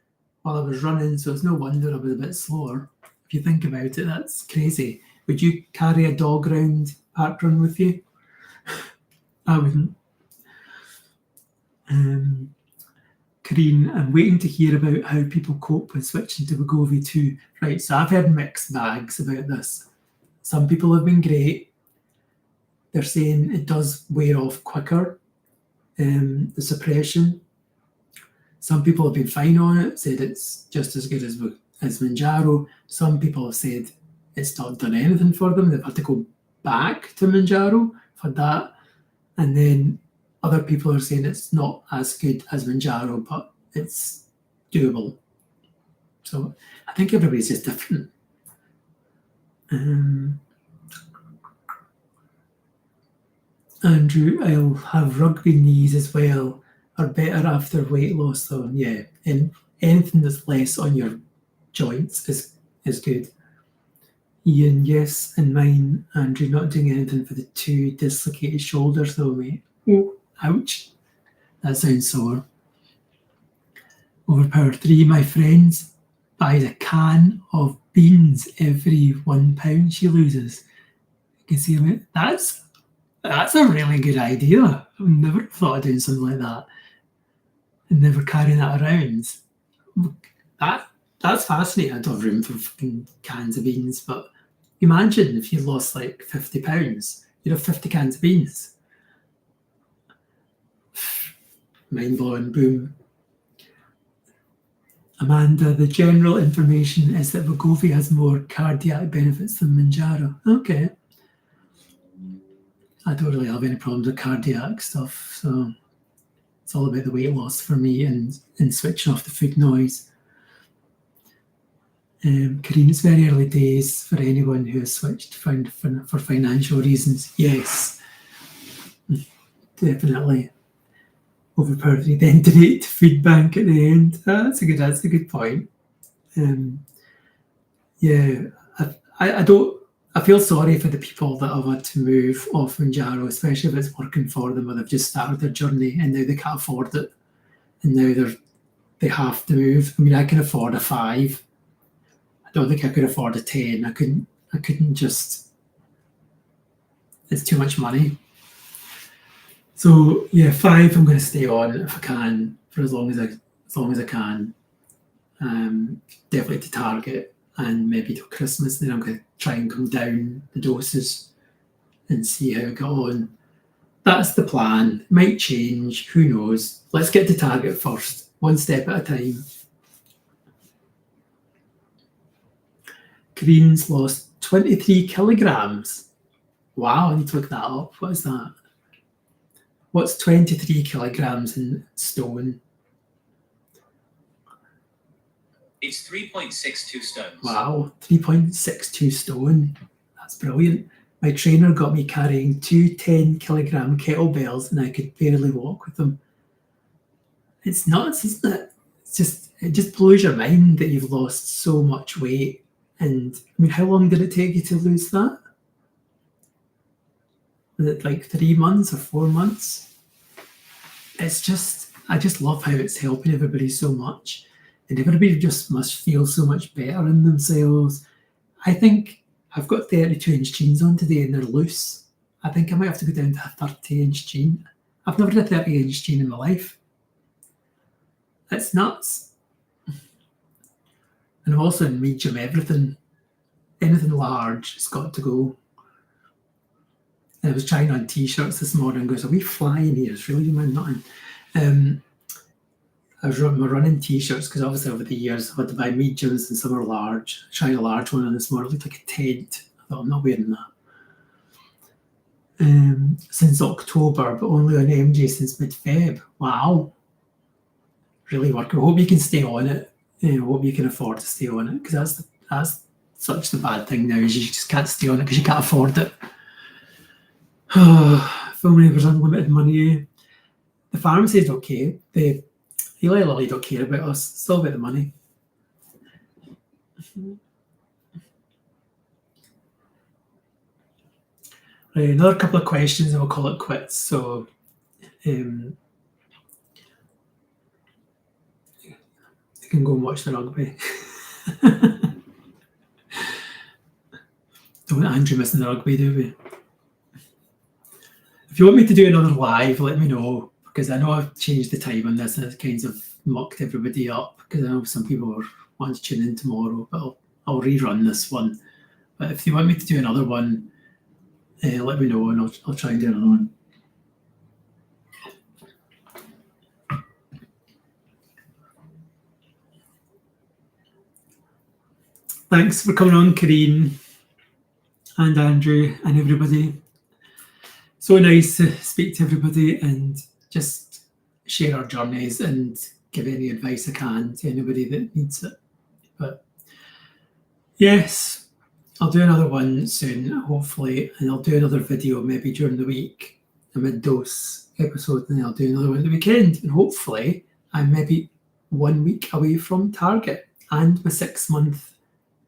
while I was running, so it's no wonder I was a bit slower. If you think about it, that's crazy. Would you carry a dog around parkrun with you? I wouldn't. Karine, I'm waiting to hear about how people cope with switching to Wegovy too. Right, so I've heard mixed bags about this. Some people have been great. They're saying it does wear off quicker, the suppression. Some people have been fine on it, said it's just as good as Mounjaro. Some people have said it's not done anything for them. They've had to go back to Mounjaro for that. And then other people are saying it's not as good as Mounjaro, but it's doable. So I think everybody's just different. Andrew, I'll have rugby knees as well, are better after weight loss though. Yeah, and anything that's less on your joints is good. Ian, yes, and mine, Andrew, not doing anything for the 2 dislocated shoulders though, mate. Oh, ouch. That sounds sore. Overpower 3, my friends buys a can of beans every £1 she loses. You can see them. That's a really good idea. I've never thought of doing something like that. And never carrying that around. That's fascinating. I don't have room for fucking cans of beans, but imagine if you lost like £50, you'd have 50 cans of beans. Mind blowing, boom. Amanda, the general information is that Wegovy has more cardiac benefits than Mounjaro. Okay. I don't really have any problems with cardiac stuff, so it's all about the weight loss for me and switching off the food noise. Karine, it's very early days for anyone who has switched for financial reasons. Yes, definitely. Overpower 3, then donate to food bank at the end. That's a good point. Yeah, I feel sorry for the people that have had to move off Mounjaro, especially if it's working for them or they've just started their journey and now they can't afford it. And now they have to move. I mean, I can afford a 5. I don't think I could afford a 10. I couldn't just, it's too much money. So yeah, 5 I'm going to stay on if I can for as long as I can. Definitely to target and maybe till Christmas. Then I'm going to try and come down the doses and see how I go on. That's the plan. It might change. Who knows? Let's get to target first, one step at a time. Green's lost 23 kilograms. Wow, I need to look that up. What is that? What's 23 kilograms in stone? It's 3.62 stones. Wow, 3.62 stone. That's brilliant. My trainer got me carrying 2 10-kilogram kettlebells and I could barely walk with them. It's nuts, isn't it? It just blows your mind that you've lost so much weight. And I mean, how long did it take you to lose that? Was it like 3 months or 4 months? I just love how it's helping everybody so much. And everybody just must feel so much better in themselves. I think I've got 32-inch jeans on today and they're loose. I think I might have to go down to a 30-inch jean. I've never had a 30-inch jean in my life. It's nuts. And I'm also in medium everything. Anything large has got to go. And I was trying on t-shirts this morning and goes, are we flying here? It's really man nothing. I was running my running t-shirts because obviously over the years I've had to buy mediums and some are large. I tried a large one and this morning it looked like a tent. I thought, I'm not wearing that. Since October, but only on MJ since mid-Feb. Wow. Really working. I hope you can stay on it. I hope you can afford to stay on it, because that's such the bad thing now, is you just can't stay on it because you can't afford it. Filming was unlimited money. The pharmacy is okay. The Eli Lilly don't care about us. It's all about the money. Right, another couple of questions and we'll call it quits. So you can go and watch the rugby. Don't want Andrew missing the rugby, do we? If you want me to do another live, let me know, because I know I've changed the time on this and it kind of mucked everybody up, because I know some people are wanting to tune in tomorrow, but I'll rerun this one. But if you want me to do another one, let me know and I'll try and do another one. Thanks for coming on, Karine and Andrew and everybody. So nice to speak to everybody and just share our journeys and give any advice I can to anybody that needs it. But yes, I'll do another one soon, hopefully, and I'll do another video maybe during the week, a mid-dose episode, and then I'll do another one at the weekend. And hopefully, I'm maybe 1 week away from Target and my 6-month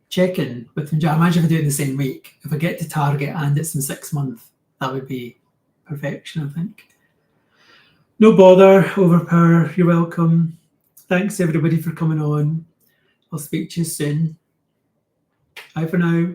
check-in with Mounjaro. Imagine if I do it in the same week. If I get to Target and it's in 6 months, that would be perfection, I think. No bother, overpower, you're welcome. Thanks everybody for coming on. I'll speak to you soon. Bye for now.